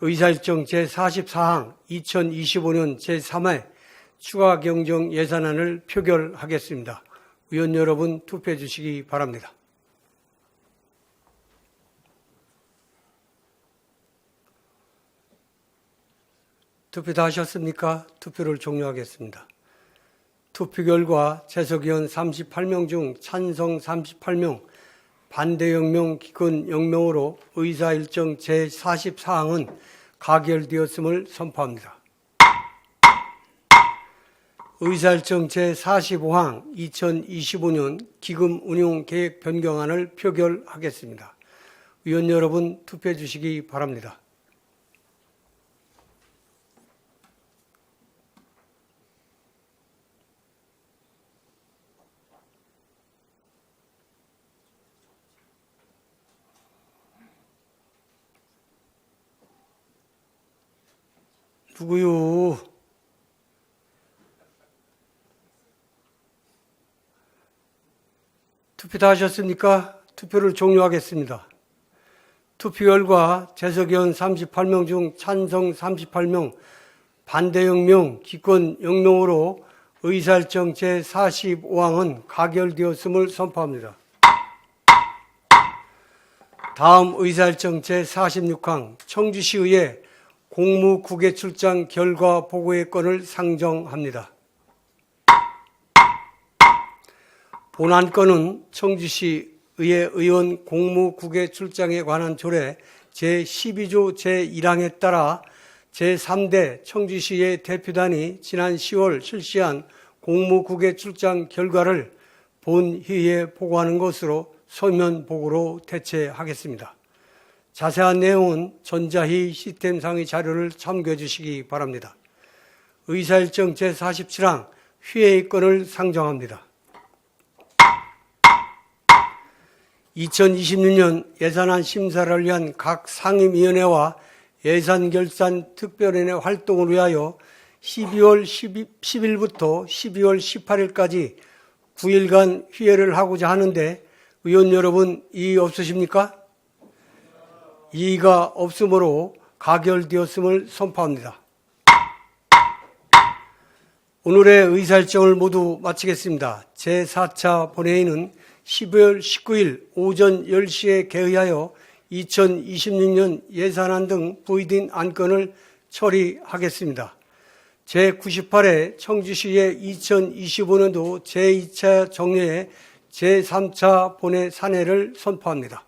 의사일정 제44항 2025년 제3회 추가경정 예산안을 표결하겠습니다. 의원 여러분 투표해 주시기 바랍니다. 투표 다 하셨습니까? 투표를 종료하겠습니다. 투표 결과 재석위원 38명 중 찬성 38명, 반대 0명, 기권 0명으로 의사일정 제40사항은 가결되었음을 선포합니다. 의사일정 제45항 2025년 기금 운용 계획 변경안을 표결하겠습니다. 의원 여러분 투표해 주시기 바랍니다. 누구요? 투표 다 하셨습니까? 투표를 종료하겠습니다. 투표 결과 재석위원 38명 중 찬성 38명, 반대 0명, 기권 0명으로 의사일정 제45항은 가결되었음을 선포합니다. 다음 의사일정 제46항 청주시의회 공무국외 출장 결과 보고의 건을 상정합니다. 본안 건은 청주시 의회 의원 공무국외 출장에 관한 조례 제12조 제1항에 따라 제3대 청주시의 대표단이 지난 10월 실시한 공무국외 출장 결과를 본회의에 보고하는 것으로 서면 보고로 대체하겠습니다. 자세한 내용은 전자회의 시스템상의 자료를 참고해 주시기 바랍니다. 의사일정 제47항 회의 건을 상정합니다. 2026년 예산안 심사를 위한 각 상임위원회와 예산결산 특별위원회 활동을 위하여 12월 10일부터 12월 18일까지 9일간 회의를 하고자 하는데 의원 여러분 이의 없으십니까? 이의가 없으므로 가결되었음을 선포합니다. 오늘의 의사일정을 모두 마치겠습니다. 제4차 본회의는 12월 19일 오전 10시에 개의하여 2026년 예산안 등 부의된 안건을 처리하겠습니다. 제98회 청주시의 2025년도 제2차 정례의 제3차 본회 산회를 선포합니다.